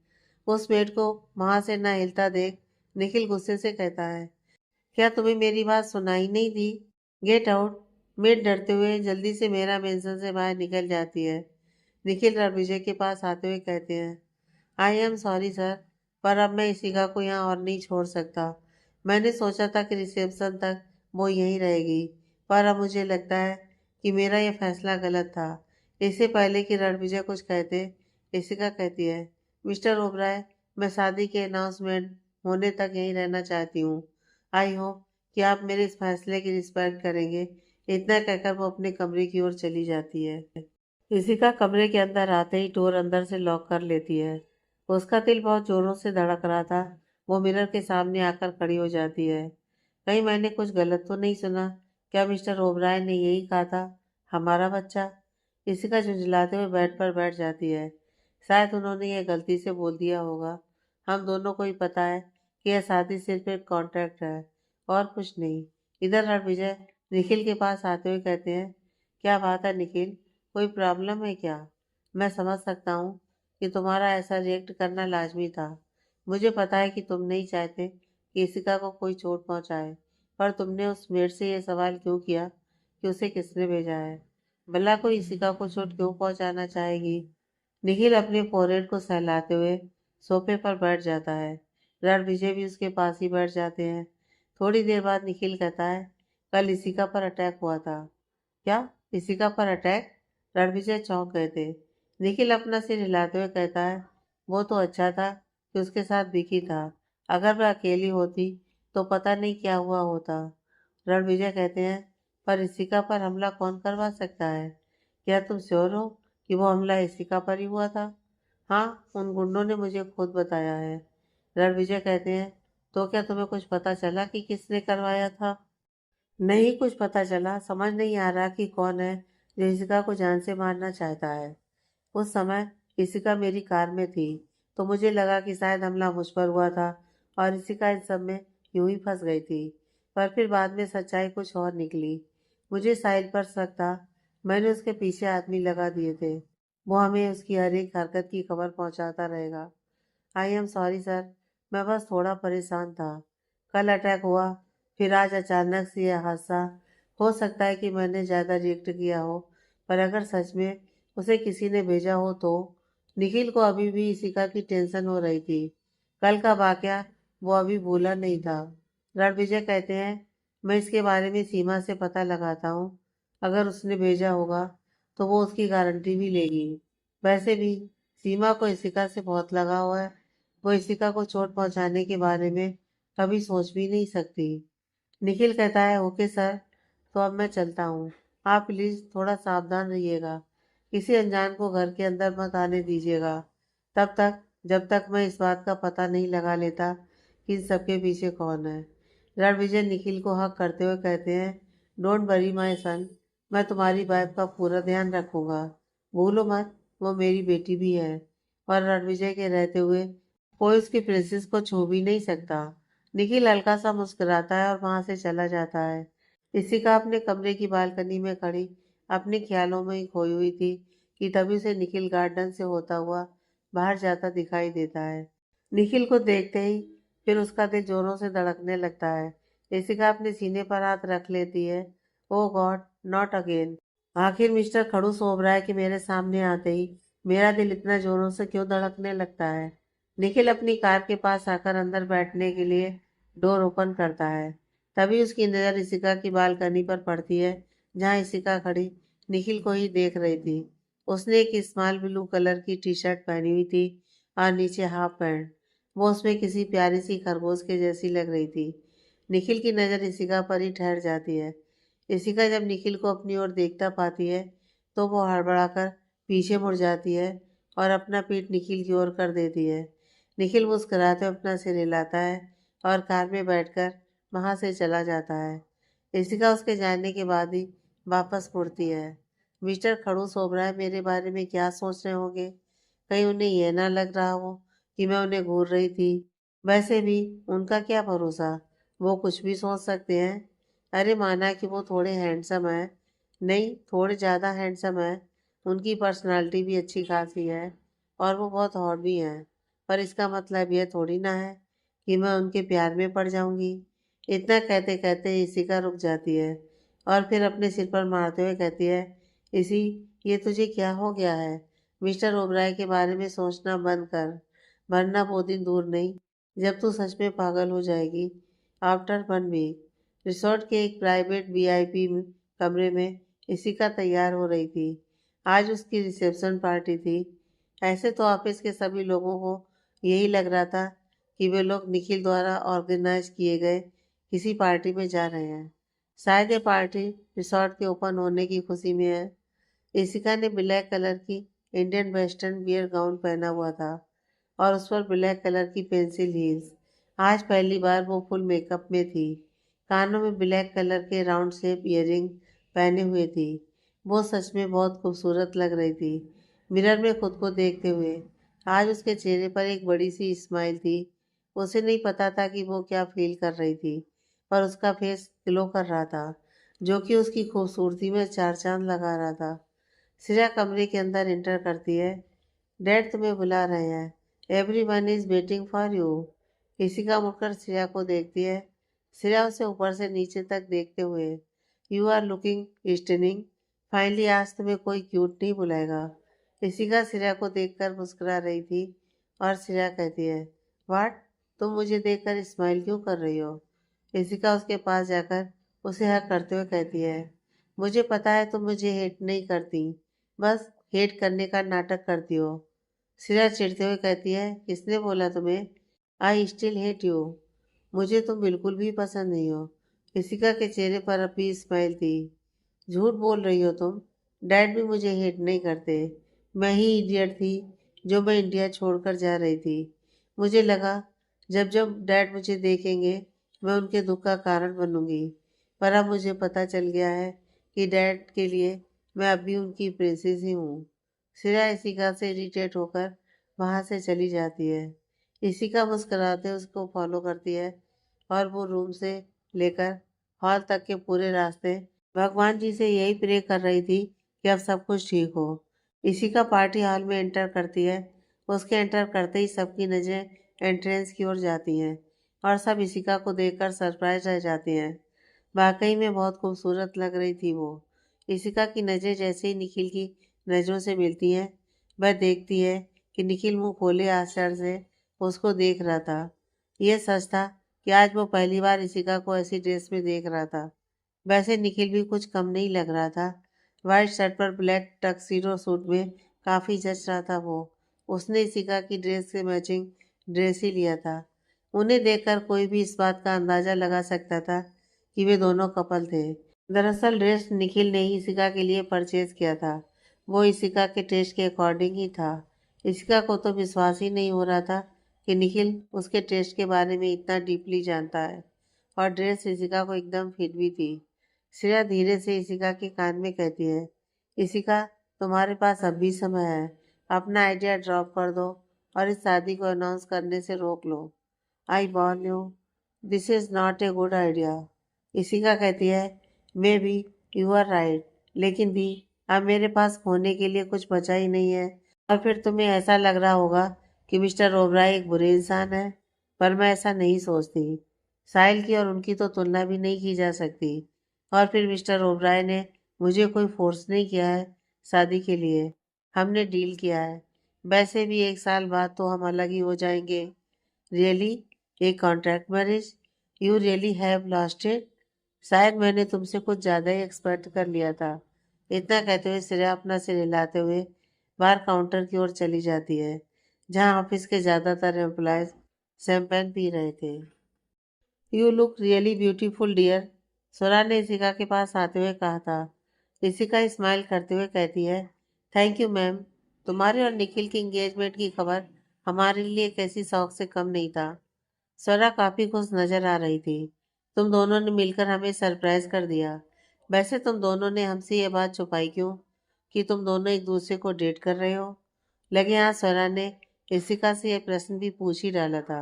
उस मेड को वहां से न हिलता देख निखिल गुस्से से कहता है, क्या तुम्हें मेरी बात सुनाई नहीं दी? Get out. मेड डरते हुए जल्दी से मेरा मेंशन से बाहर निकल जाती है। निखिल रणविजय के पास आते हुए कहते हैं, आई एम सॉरी सर, पर अब मैं इशिका को यहाँ और नहीं छोड़ सकता। मैंने सोचा था कि रिसेप्शन तक वो यहीं रहेगी, पर अब मुझे लगता है कि मेरा यह फैसला गलत था। इससे पहले कि रणविजय कुछ कहते, इशिका कहती है, मिस्टर ओबराय, मैं शादी के अनाउंसमेंट होने तक यहीं रहना चाहती हूँ। आई होप कि आप मेरे इस फैसले की रिस्पेक्ट करेंगे। इतना कहकर वो अपने कमरे की ओर चली जाती है। इशिका कमरे के अंदर आते ही डोर अंदर से लॉक कर लेती है। उसका दिल बहुत जोरों से धड़क रहा था। वो मिरर के सामने आकर खड़ी हो जाती है। कहीं मैंने कुछ गलत तो नहीं सुना? क्या मिस्टर ओबराय ने यही कहा था, हमारा बच्चा? इशिका झुंझलाते हुए बेड पर बैठ जाती है। शायद उन्होंने यह गलती से बोल दिया होगा। हम दोनों को ही पता है कि यह शादी सिर्फ एक कॉन्ट्रैक्ट है और कुछ नहीं। इधर रणविजय निखिल के पास आते हुए कहते हैं, क्या बात है निखिल, कोई प्रॉब्लम है क्या? मैं समझ सकता हूँ कि तुम्हारा ऐसा रिएक्ट करना लाजमी था। मुझे पता है कि तुम नहीं चाहते कि इशिका को कोई चोट पहुंचाए, पर तुमने उस मेड से यह सवाल क्यों किया कि उसे किसने भेजा है? भला कोई इशिका को चोट क्यों पहुंचाना चाहेगी? निखिल अपने फोरहेड को सहलाते हुए सोफे पर बैठ जाता है। रणविजय भी उसके पास ही बैठ जाते हैं। थोड़ी देर बाद निखिल कहता है, कल इशिका पर अटैक हुआ था। क्या? इशिका पर अटैक? रणविजय चौंक गए थे। निखिल अपना सिर हिलाते हुए कहता है, वो तो अच्छा था कि उसके साथ विकी था। अगर मैं अकेली होती तो पता नहीं क्या हुआ होता। रणविजय कहते हैं, पर इशिका पर हमला कौन करवा सकता है? क्या तुम श्योर हो कि वो हमला इशिका पर ही हुआ था? हाँ, उन गुंडों ने मुझे खुद बताया है। रणविजय कहते हैं, तो क्या तुम्हें कुछ पता चला कि किसने करवाया था? नहीं, कुछ पता चला। समझ नहीं आ रहा कि कौन है जो इशिका को जान से मारना चाहता है। उस समय इशिका मेरी कार में थी, तो मुझे लगा कि शायद हमला मुझ पर हुआ था और इशिका इन सब में यूं ही फंस गई थी। पर फिर बाद में सच्चाई कुछ और निकली। मुझे साहिल पर शक था। मैंने उसके पीछे आदमी लगा दिए थे। वो हमें उसकी हर एक हरकत की खबर पहुंचाता रहेगा। आई एम सॉरी सर, मैं बस थोड़ा परेशान था। कल अटैक हुआ, फिर आज अचानक से यह हादसा। हो सकता है कि मैंने ज़्यादा रिएक्ट किया हो, पर अगर सच में उसे किसी ने भेजा हो तो। निखिल को अभी भी इशिका की टेंशन हो रही थी। कल का वाकया वो अभी भूला नहीं था। रणविजय कहते हैं, मैं इसके बारे में सीमा से पता लगाता हूँ। अगर उसने भेजा होगा तो वो उसकी गारंटी भी लेगी। वैसे भी सीमा को इशिका से बहुत लगाव है। वो इशिका को चोट पहुंचाने के बारे में कभी सोच भी नहीं सकती। निखिल कहता है, ओके सर, तो अब मैं चलता हूँ। आप प्लीज़ थोड़ा सावधान रहिएगा। किसी अनजान को घर के अंदर मत आने दीजिएगा। तब तक, जब तक मैं इस बात का पता नहीं लगा लेता कि इन सबके पीछे कौन है। रणविजय निखिल को हक करते हुए कहते हैं, डोंट वरी माई सन, मैं तुम्हारी वाइफ का पूरा ध्यान रखूंगा। भूलो मत, वो मेरी बेटी भी है और रणविजय के रहते हुए कोई उसकी प्रिंसेस को छू भी नहीं सकता। निखिल हल्का सा मुस्कुराता है और वहां से चला जाता है। इशिका अपने कमरे की बालकनी में खड़ी अपने ख्यालों में ही खोई हुई थी कि तभी से निखिल गार्डन से होता हुआ बाहर जाता दिखाई देता है। निखिल को देखते ही फिर उसका दिल जोरों से धड़कने लगता है। इशिका अपने सीने पर हाथ रख लेती है। ओ गॉड, नॉट अगेन। आखिर मिस्टर खड़ूस ओबराय के मेरे सामने आते ही मेरा दिल इतना जोरों से क्यों धड़कने लगता है? निखिल अपनी कार के पास आकर अंदर बैठने के लिए डोर ओपन करता है। तभी उसकी नज़र इशिका की बालकनी पर पड़ती है, जहाँ इशिका खड़ी निखिल को ही देख रही थी। उसने एक स्मॉल ब्लू कलर की टी शर्ट पहनी हुई थी और नीचे हाफ पैंट। वो उसमें किसी प्यारी सी खरगोश के जैसी लग रही थी। निखिल की नज़र इशिका पर ही ठहर जाती है। इशिका जब निखिल को अपनी ओर देखता पाती है तो वो हड़बड़ाकर पीछे मुड़ जाती है और अपना पीठ निखिल की ओर कर देती है। निखिल मुस्कुराते हुए अपना सिर हिलाता है और कार में बैठकर वहाँ से चला जाता है। इशिका उसके जाने के बाद ही वापस मुड़ती है। मिस्टर खड़ूस ओबराय मेरे बारे में क्या सोच रहे होंगे? कहीं उन्हें यह ना लग रहा हो कि मैं उन्हें घूर रही थी। वैसे भी उनका क्या भरोसा, वो कुछ भी सोच सकते हैं। अरे माना कि वो थोड़े हैंडसम है, नहीं थोड़े ज़्यादा हैंडसम है, उनकी पर्सनालिटी भी अच्छी खासी है और वो बहुत हॉट भी हैं, पर इसका मतलब यह थोड़ी ना है कि मैं उनके प्यार में पड़ जाऊंगी। इतना कहते कहते इशिका रुक जाती है और फिर अपने सिर पर मारते हुए कहती है, इसी ये तुझे क्या हो गया है? मिस्टर ओबराय के बारे में सोचना बंद कर, वरना वो दिन दूर नहीं जब तू सच में पागल हो जाएगी। आफ्टर 1 वीक रिसोर्ट के एक प्राइवेट वीआईपी कमरे में इशिका तैयार हो रही थी। आज उसकी रिसेप्शन पार्टी थी। ऐसे तो ऑफिस के सभी लोगों को यही लग रहा था कि वे लोग निखिल द्वारा ऑर्गेनाइज किए गए किसी पार्टी में जा रहे हैं। शायद ये पार्टी रिसोर्ट के ओपन होने की खुशी में है। इशिका ने ब्लैक कलर की इंडियन वेस्टर्न वियर गाउन पहना हुआ था और उस पर ब्लैक कलर की पेंसिल हील्स। आज पहली बार वो फुल मेकअप में थी। कानों में ब्लैक कलर के राउंड शेप ईयरिंग पहने हुए थी। वो सच में बहुत खूबसूरत लग रही थी मिरर में खुद को देखते हुए। आज उसके चेहरे पर एक बड़ी सी स्माइल थी। उसे नहीं पता था कि वो क्या फील कर रही थी, पर उसका फेस ग्लो कर रहा था, जो कि उसकी खूबसूरती में चार चांद लगा रहा था। श्रेया कमरे के अंदर एंटर करती है। डैड तुम्हें बुला रहे हैं। Everyone is waiting for you. Ishika मुड़कर श्रेया को देखती है। श्रेया उसे ऊपर से नीचे तक देखते हुए, you are looking stunning. Finally आज तुम्हें कोई क्यूट नहीं बुलाएगा। इशिका श्रेया को देखकर मुस्कुरा रही थी और श्रेया कहती है, वाट, तुम मुझे देखकर स्माइल क्यों कर रही हो? इशिका उसके पास जाकर उसे हक करते हुए कहती है, मुझे पता है तुम मुझे हेट नहीं करती, बस हेट करने का नाटक करती हो। सिरा चिढ़ते हुए कहती है, किसने बोला तुम्हें? I still hate you. मुझे तुम बिल्कुल भी पसंद नहीं हो। इशिका के चेहरे पर अब भी स्माइल थी। झूठ बोल रही हो तुम। डैड भी मुझे हेट नहीं करते। मैं ही इडियट थी जो मैं इंडिया छोड़कर जा रही थी। मुझे लगा जब जब डैड मुझे देखेंगे मैं उनके दुख का कारण बनूंगी, पर अब मुझे पता चल गया है कि डैड के लिए मैं अब भी उनकी प्रिंसेस ही हूँ। श्रेया इशिका से इरिटेट होकर वहाँ से चली जाती है। इशिका मुस्कुराते उसको फॉलो करती है और वो रूम से लेकर हॉल तक के पूरे रास्ते भगवान जी से यही प्रे कर रही थी कि अब सब कुछ ठीक हो। इशिका पार्टी हॉल में एंटर करती है। उसके एंटर करते ही सबकी नज़रें एंट्रेंस की ओर जाती हैं और सब इशिका को देखकर सरप्राइज रह जाते हैं। वाकई में बहुत खूबसूरत लग रही थी वो। इशिका की नज़रें जैसे ही निखिल की नज़रों से मिलती हैं, वह देखती है कि निखिल मुंह खोले आश्चर्य से उसको देख रहा था। यह सच था कि आज वो पहली बार इशिका को ऐसी ड्रेस में देख रहा था। वैसे निखिल भी कुछ कम नहीं लग रहा था। वाइट शर्ट पर ब्लैक टक्सीडो सूट में काफ़ी जच रहा था वो। उसने इशिका की ड्रेस से मैचिंग ड्रेस ही लिया था। उन्हें देखकर कोई भी इस बात का अंदाज़ा लगा सकता था कि वे दोनों कपल थे। दरअसल ड्रेस निखिल ने ही इशिका के लिए परचेज किया था। वो इशिका के टेस्ट के अकॉर्डिंग ही था। इशिका को तो विश्वास ही नहीं हो रहा था कि निखिल उसके टेस्ट के बारे में इतना डीपली जानता है, और ड्रेस इशिका को एकदम फिट भी थी। श्रेया धीरे से इशिका के कान में कहती है, इशिका, तुम्हारे पास अब भी समय है। अपना आइडिया ड्रॉप कर दो और इस शादी को अनाउंस करने से रोक लो। I warn you, this is not a good idea. Ishika कहती है, maybe you are right, लेकिन दी अब मेरे पास खोने के लिए कुछ बचा ही नहीं है। और फिर तुम्हें ऐसा लग रहा होगा कि मिस्टर ओबराय एक बुरे इंसान है, पर मैं ऐसा नहीं सोचती। साहिल की और उनकी तो तुलना भी नहीं की जा सकती। और फिर मिस्टर ओबराय ने मुझे कोई फोर्स नहीं किया है शादी के लिए। हमने डील किया है। वैसे भी 1 साल बाद तो हम अलग ही हो जाएंगे। Really? A contract marriage? You really have lost it? शायद मैंने तुमसे कुछ ज़्यादा ही एक्सपेक्ट कर लिया था। इतना कहते हुए श्रेया अपना सिर हिलाते हुए बाहर काउंटर की ओर चली जाती है। जहां ऑफिस के ज़्यादातर एम्प्लॉयज शैंपेन पी रहे थे। You look really beautiful dear, Swara ने इशिका के पास आते हुए कहा था। इशिका स्माइल करते हुए कहती है, थैंक यू मैम। तुम्हारे और निखिल की एंगेजमेंट की खबर हमारे लिए कैसी शौक से कम नहीं था। स्वरा काफी खुश नजर आ रही थी। तुम दोनों ने मिलकर हमें सरप्राइज कर दिया। वैसे तुम दोनों ने हमसे ये बात छुपाई क्यों कि तुम दोनों एक दूसरे को डेट कर रहे हो? लगे हाँ, स्वरा ने इशिका से यह प्रश्न भी पूछ ही डाला था।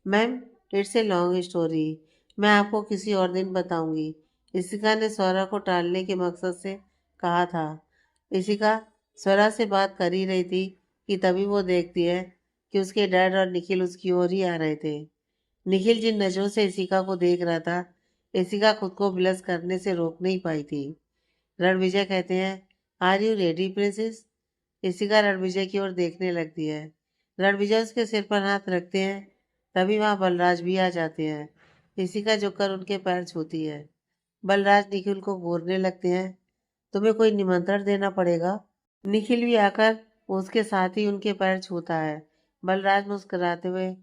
Ma'am, it's a long story, मैं आपको किसी और दिन बताऊंगी, इशिका ने स्वरा को टालने के मकसद से कहा था। इशिका स्वरा से बात कर ही रही थी कि तभी वो देखती है कि उसके डैड और निखिल उसकी ओर ही आ रहे थे। निखिल जिन नजरों से इशिका को देख रहा था, इशिका खुद को ब्लश करने से रोक नहीं पाई थी। रणविजय कहते हैं, are you ready princess? Ishika Ranvijay की ओर देखने लगती है। रणविजय उसके सिर पर हाथ रखते हैं। तभी वहां बलराज भी आ जाते हैं। इशिका झुककर उनके पैर छूती है। बलराज निखिल को घूरने लगते हैं। तुम्हें कोई निमंत्रण देना पड़ेगा। निखिल भी आकर उसके साथ ही उनके पैर छूता है। बलराज मुस्कुराते हुए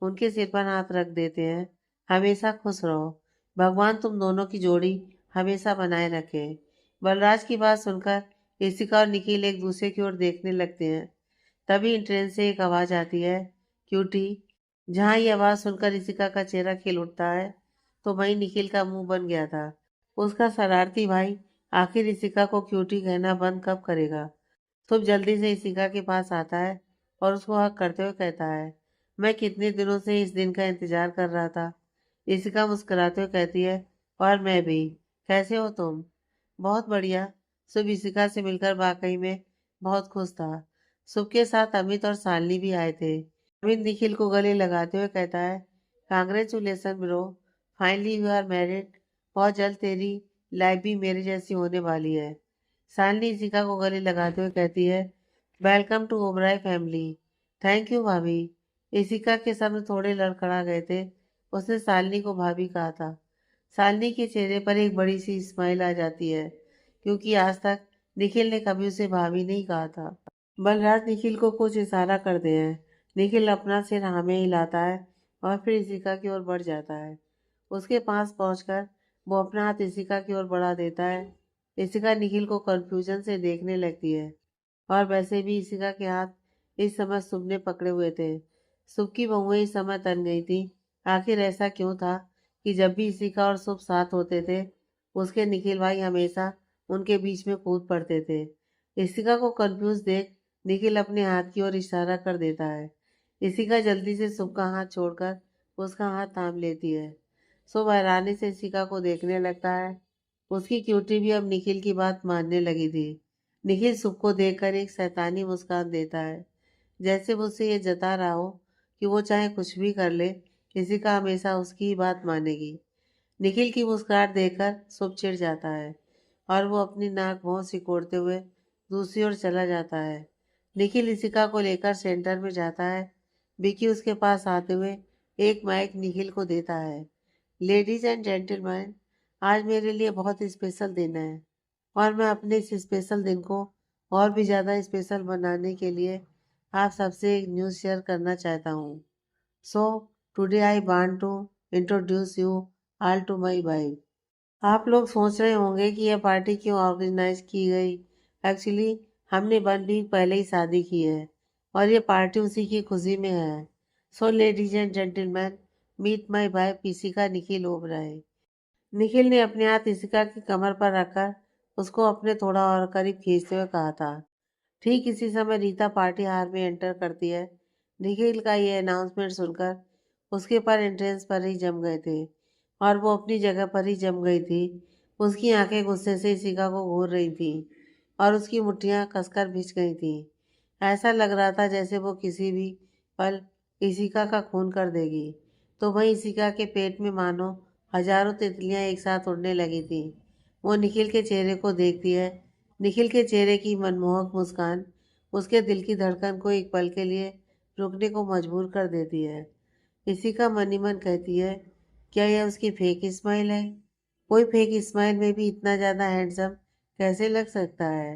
उनके सिर पर हाथ रख देते हैं। हमेशा खुश रहो, भगवान तुम दोनों की जोड़ी हमेशा बनाए रखे। बलराज की बात सुनकर इशिका और निखिल एक दूसरे की ओर देखने लगते हैं। तभी इंट्रेन से एक आवाज आती है, क्यूटी। जहाँ ये आवाज सुनकर इशिका का चेहरा खिल उठता है तो वहीं निखिल का मुंह बन गया था। उसका शरारती भाई आखिर इशिका को क्यूटी कहना बंद कब करेगा। तुम जल्दी से इशिका के पास आता है और उसको हक करते हुए कहता है, मैं कितने दिनों से इस दिन का इंतजार कर रहा था। इशिका मुस्कुराते हुए कहती है, और मैं भी। कैसे हो तुम? बहुत बढ़िया। शुभ इशिका से मिलकर वाकई में बहुत खुश था। शुभ के साथ अमित और शालिनी भी आए थे। अमित निखिल को गले लगाते हुए कहता है, congratulations bro, finally you are married. बहुत जल्द तेरी लाइफ भी मेरे जैसी होने वाली है। शालिनी इशिका को गले लगाते हुए कहती है, welcome to Oberoi family. Thank you भाभी। इशिका के सामने थोड़े लड़खड़ा गए थे। उसने शालिनी को भाभी कहा था। शालिनी के चेहरे पर एक बड़ी सी स्माइल आ जाती है, क्योंकि आज तक निखिल ने कभी उसे भाभी नहीं कहा था। बलराज निखिल को कुछ इशारा करते हैं। निखिल अपना सिर हाँ में हिलाता है और फिर इशिका की ओर बढ़ जाता है। उसके पास पहुंचकर वो अपना हाथ इशिका की ओर बढ़ा देता है। इशिका निखिल को कंफ्यूजन से देखने लगती है, और वैसे भी इशिका के हाथ इस समय शुभ ने पकड़े हुए थे। शुभ की बहुएं इस समय तन गई थी। आखिर ऐसा क्यों था कि जब भी इशिका और शुभ साथ होते थे, उसके निखिल भाई हमेशा उनके बीच में कूद पड़ते थे। इशिका को कंफ्यूज देख निखिल अपने हाथ की ओर इशारा कर देता है। इशिका जल्दी से शुभ का हाथ छोड़कर उसका हाथ थाम लेती है। शुभ हैरानी से इशिका को देखने लगता है। उसकी क्यूटी भी अब निखिल की बात मानने लगी थी। निखिल शुभ को देखकर एक शैतानी मुस्कान देता है, जैसे वो उससे ये जता रहा हो कि वो चाहे कुछ भी कर ले, इशिका हमेशा उसकी ही बात मानेगी। निखिल की मुस्कुराहट देखकर शुभ चिढ़ जाता है और वो अपनी नाक भौं सिकोड़ते हुए दूसरी ओर चला जाता है। निखिल इशिका को लेकर सेंटर में जाता है। विकी उसके पास आते हुए एक माइक निखिल को देता है। लेडीज एंड जेंटलमैन, आज मेरे लिए बहुत स्पेशल दिन है, और मैं अपने इस स्पेशल दिन को और भी ज़्यादा स्पेशल बनाने के लिए आप सबसे एक न्यूज़ शेयर करना चाहता हूँ। So today I want to introduce you all to my wife. आप लोग सोच रहे होंगे कि यह पार्टी क्यों ऑर्गेनाइज की गई। एक्चुअली हमने 1 वीक पहले ही शादी की है और ये पार्टी उसी की खुशी में है। So ladies and gentleman, meet my wife Ishika Nikhil Oberoi. Nikhil ने अपने हाथ इशिका की कमर पर रखकर उसको अपने थोड़ा और करीब खींचते हुए कहा था। ठीक इसी समय रीता पार्टी हार में एंटर करती है। निखिल का ये अनाउंसमेंट सुनकर उसके पर एंट्रेंस पर ही जम गए थे, और वो अपनी जगह पर ही जम गई थी। उसकी आंखें गुस्से से इशिका को घूर रही थी और उसकी मुट्ठियां कसकर भिंच गई थी। ऐसा लग रहा था जैसे वो किसी भी पल इशिका का खून कर देगी। तो वहीं इशिका के पेट में मानो हजारों तितलियां एक साथ उड़ने लगी थी। वो निखिल के चेहरे को देखती है। निखिल के चेहरे की मनमोहक मुस्कान उसके दिल की धड़कन को एक पल के लिए रुकने को मजबूर कर देती है। इशिका मन ही मन कहती है, क्या यह उसकी फेक स्माइल है? कोई फेक स्माइल में भी इतना ज्यादा हैंडसम कैसे लग सकता है?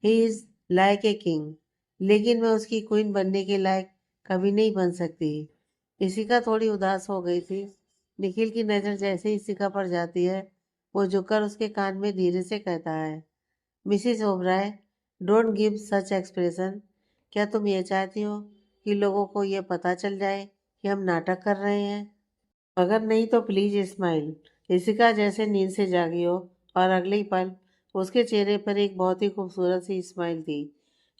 He is like a king, लेकिन मैं उसकी क्वीन बनने के लायक कभी नहीं बन सकती। इशिका थोड़ी उदास हो गई थी। निखिल की नज़र जैसे ही इशिका पर जाती है, वो झुककर उसके कान में धीरे से कहता है, Mrs Oberoi, don't give such expression. क्या तुम ये चाहती हो कि लोगों को ये पता चल जाए कि हम नाटक कर रहे हैं? अगर नहीं तो प्लीज स्माइल। इशिका जैसे नींद से जागी हो, और अगले ही पल उसके चेहरे पर एक बहुत ही खूबसूरत सी स्माइल थी।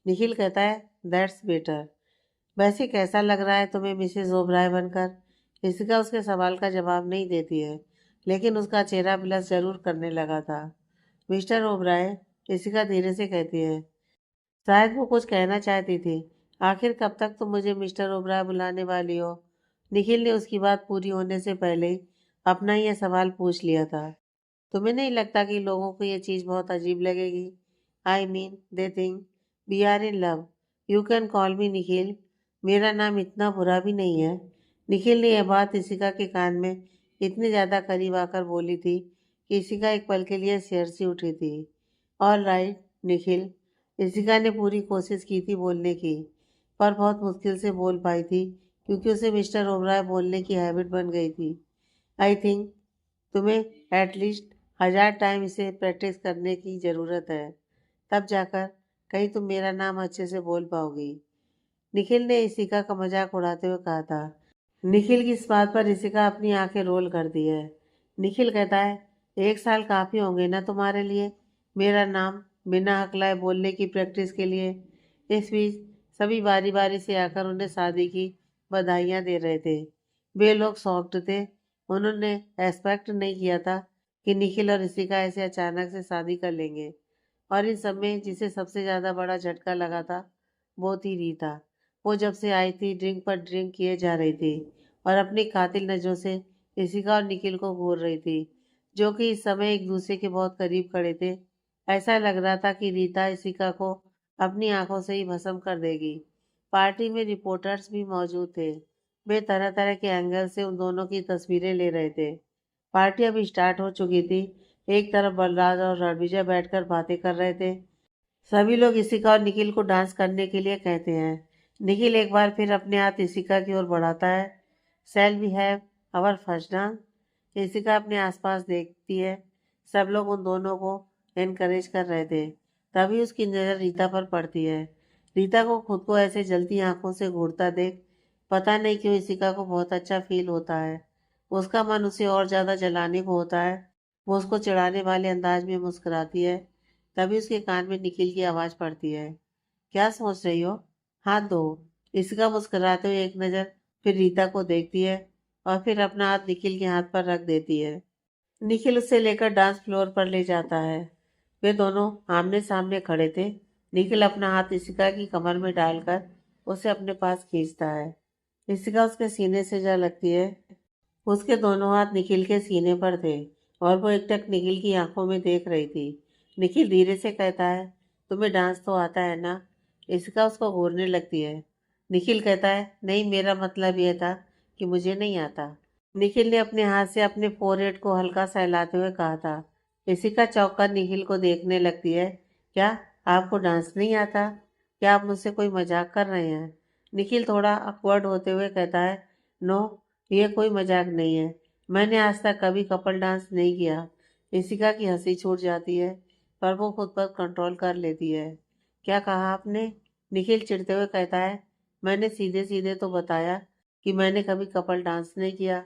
निखिल कहता है, दैट्स बेटर। वैसे कैसा लग रहा है तुम्हें मिसेस ओबराय बनकर? इशिका उसके सवाल का जवाब नहीं देती है, लेकिन उसका चेहरा ब्लश जरूर करने लगा था। मिस्टर ओबराय, इशिका धीरे से कहती है। शायद वो कुछ कहना चाहती थी। आखिर कब तक तुम मुझे मिस्टर ओबराय बुलाने वाली हो? निखिल ने उसकी बात पूरी होने से पहले ही अपना यह सवाल पूछ लिया था। तुम्हें नहीं लगता कि लोगों को यह चीज़ बहुत अजीब लगेगी? I mean they think we are in love. You can call me Nikhil. मेरा नाम इतना बुरा भी नहीं है। निखिल ने यह बात इशिका के कान में इतने ज़्यादा करीब आकर बोली थी कि इशिका एक पल के लिए सिर सी उठी थी। All right Nikhil. इशिका ने पूरी कोशिश की थी बोलने की, पर बहुत मुश्किल से बोल पाई थी, क्योंकि उसे मिस्टर ओबराय बोलने की हैबिट बन गई थी। आई थिंक तुम्हें एटलीस्ट 1000 टाइम इसे प्रैक्टिस करने की ज़रूरत है, तब जाकर कहीं तुम मेरा नाम अच्छे से बोल पाओगी। निखिल ने इशिका का मजाक उड़ाते हुए कहा था। निखिल की इस बात पर इशिका अपनी आंखें रोल करती है। निखिल कहता है, 1 साल काफ़ी होंगे ना तुम्हारे लिए मेरा नाम बिना हकलाए बोलने की प्रैक्टिस के लिए? इस बीच सभी बारी बारी से आकर उन्हें शादी की बधाइयाँ दे रहे थे। वे लोग शॉक्ड थे। उन्होंने एक्सपेक्ट नहीं किया था कि निखिल और इशिका ऐसे अचानक से शादी कर लेंगे। और इन सब में जिसे सबसे ज़्यादा बड़ा झटका लगा था, वो थी रीता। वो जब से आई थी ड्रिंक पर ड्रिंक किए जा रही थी, और अपनी कातिल नज़रों से इशिका और निखिल को घूर रही थी, जो कि इस समय एक दूसरे के बहुत करीब खड़े थे। ऐसा लग रहा था कि रीता इशिका को अपनी आंखों से ही भस्म कर देगी। पार्टी में रिपोर्टर्स भी मौजूद थे। वे तरह तरह के एंगल से उन दोनों की तस्वीरें ले रहे थे। पार्टी अभी स्टार्ट हो चुकी थी। एक तरफ बलराज और रणविजय बैठकर बातें कर रहे थे। सभी लोग इशिका और निखिल को डांस करने के लिए कहते हैं। निखिल एक बार फिर अपने हाथ इशिका की ओर बढ़ाता है। Shall we have our first dance? Ishika अपने आसपास देखती है। सब लोग उन दोनों को एनकरेज कर रहे थे। तभी उसकी नज़र रीता पर पड़ती है। रीता को खुद को ऐसे जलती आंखों से घूरता देख पता नहीं क्यों इशिका को बहुत अच्छा फील होता है। उसका मन उसे और ज़्यादा जलाने को होता है। वो उसको चिढ़ाने वाले अंदाज में मुस्कुराती है। तभी उसके कान में निखिल की आवाज़ पड़ती है। क्या सोच रही हो? हाथ दो। इशिका मुस्कुराते हुए एक नज़र फिर रीता को देखती है, और फिर अपना हाथ निखिल के हाथ पर रख देती है। निखिल उसे लेकर डांस फ्लोर पर ले जाता है। वे दोनों आमने सामने खड़े थे। निखिल अपना हाथ इशिका की कमर में डालकर उसे अपने पास खींचता है। इशिका उसके सीने से जा लगती है। उसके दोनों हाथ निखिल के सीने पर थे, और वो एकटक निखिल की आंखों में देख रही थी। निखिल धीरे से कहता है, तुम्हें डांस तो आता है ना? इशिका उसको घूरने लगती है। निखिल कहता है, नहीं, मेरा मतलब यह था कि मुझे नहीं आता। निखिल ने अपने हाथ से अपने फोरहेड को हल्का सा हिलाते हुए कहा था। इशिका चौंक कर निखिल को देखने लगती है। क्या आपको डांस नहीं आता? क्या आप मुझसे कोई मजाक कर रहे हैं? निखिल थोड़ा अकवर्ड होते हुए कहता है, नो, ये कोई मजाक नहीं है। मैंने आज तक कभी कपल डांस नहीं किया। इशिका की हंसी छूट जाती है, पर वो खुद पर कंट्रोल कर लेती है। क्या कहा आपने? निखिल चिढ़ते हुए कहता है, मैंने सीधे सीधे तो बताया कि मैंने कभी कपल डांस नहीं किया।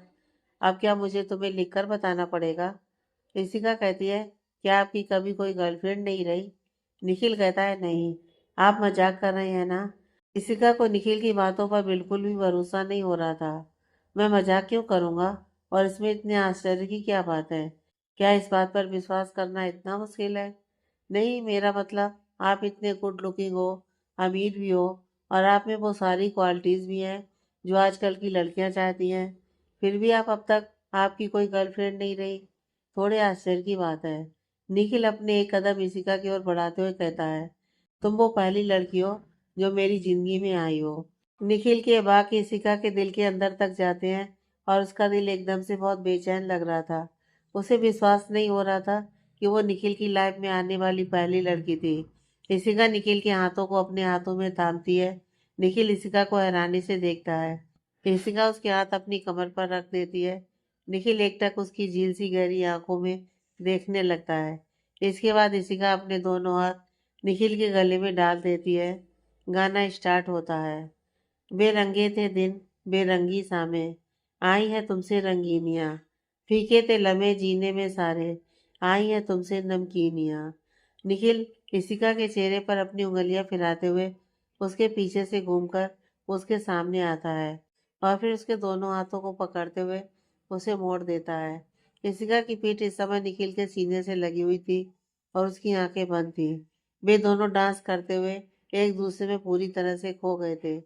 अब क्या मुझे तुम्हें लिखकर बताना पड़ेगा? ऋषिका कहती है, क्या आपकी कभी कोई गर्लफ्रेंड नहीं रही? निखिल कहता है, नहीं। आप मजाक कर रहे हैं ना? ऋषिका को निखिल की बातों पर बिल्कुल भी भरोसा नहीं हो रहा था। मैं मजाक क्यों करूँगा? और इसमें इतने आश्चर्य की क्या बात है? क्या इस बात पर विश्वास करना इतना मुश्किल है? नहीं, मेरा मतलब आप इतने गुड लुकिंग हो, अमीर भी हो, और आप में वो सारी क्वालिटीज़ भी हैं जो आजकल की लड़कियां चाहती हैं। फिर भी आप अब तक आपकी कोई गर्लफ्रेंड नहीं रही। थोड़े आश्चर्य की बात है। निखिल अपने एक कदम इशिका की ओर बढ़ाते हुए कहता है, तुम वो पहली लड़की हो जो मेरी जिंदगी में आई हो। निखिल के वाक्य इशिका के दिल के अंदर तक जाते हैं, और उसका दिल एकदम से बहुत बेचैन लग रहा था। उसे विश्वास नहीं हो रहा था कि वो निखिल की लाइफ में आने वाली पहली लड़की थी। इशिका निखिल के हाथों को अपने हाथों में थामती है। निखिल इशिका को हैरानी से देखता है। इशिका उसके हाथ अपनी कमर पर रख देती है। निखिल एकटक उसकी झील सी गहरी आंखों में देखने लगता है। इसके बाद इशिका अपने दोनों हाथ निखिल के गले में डाल देती है। गाना स्टार्ट होता है। बेरंगे थे दिन, बेरंगी सामें, आई है तुमसे रंगीनियाँ, फीके थे लम्हे जीने में सारे, आई है तुमसे नमकीनियाँ। निखिल इशिका के चेहरे पर अपनी उंगलियां फिराते हुए उसके पीछे से घूमकर उसके सामने आता है और फिर उसके दोनों हाथों को पकड़ते हुए उसे मोड़ देता है। इशिका की पीठ इस समय निखिल के सीने से लगी हुई थी और उसकी आंखें बंद थी। वे दोनों डांस करते हुए एक दूसरे में पूरी तरह से खो गए थे।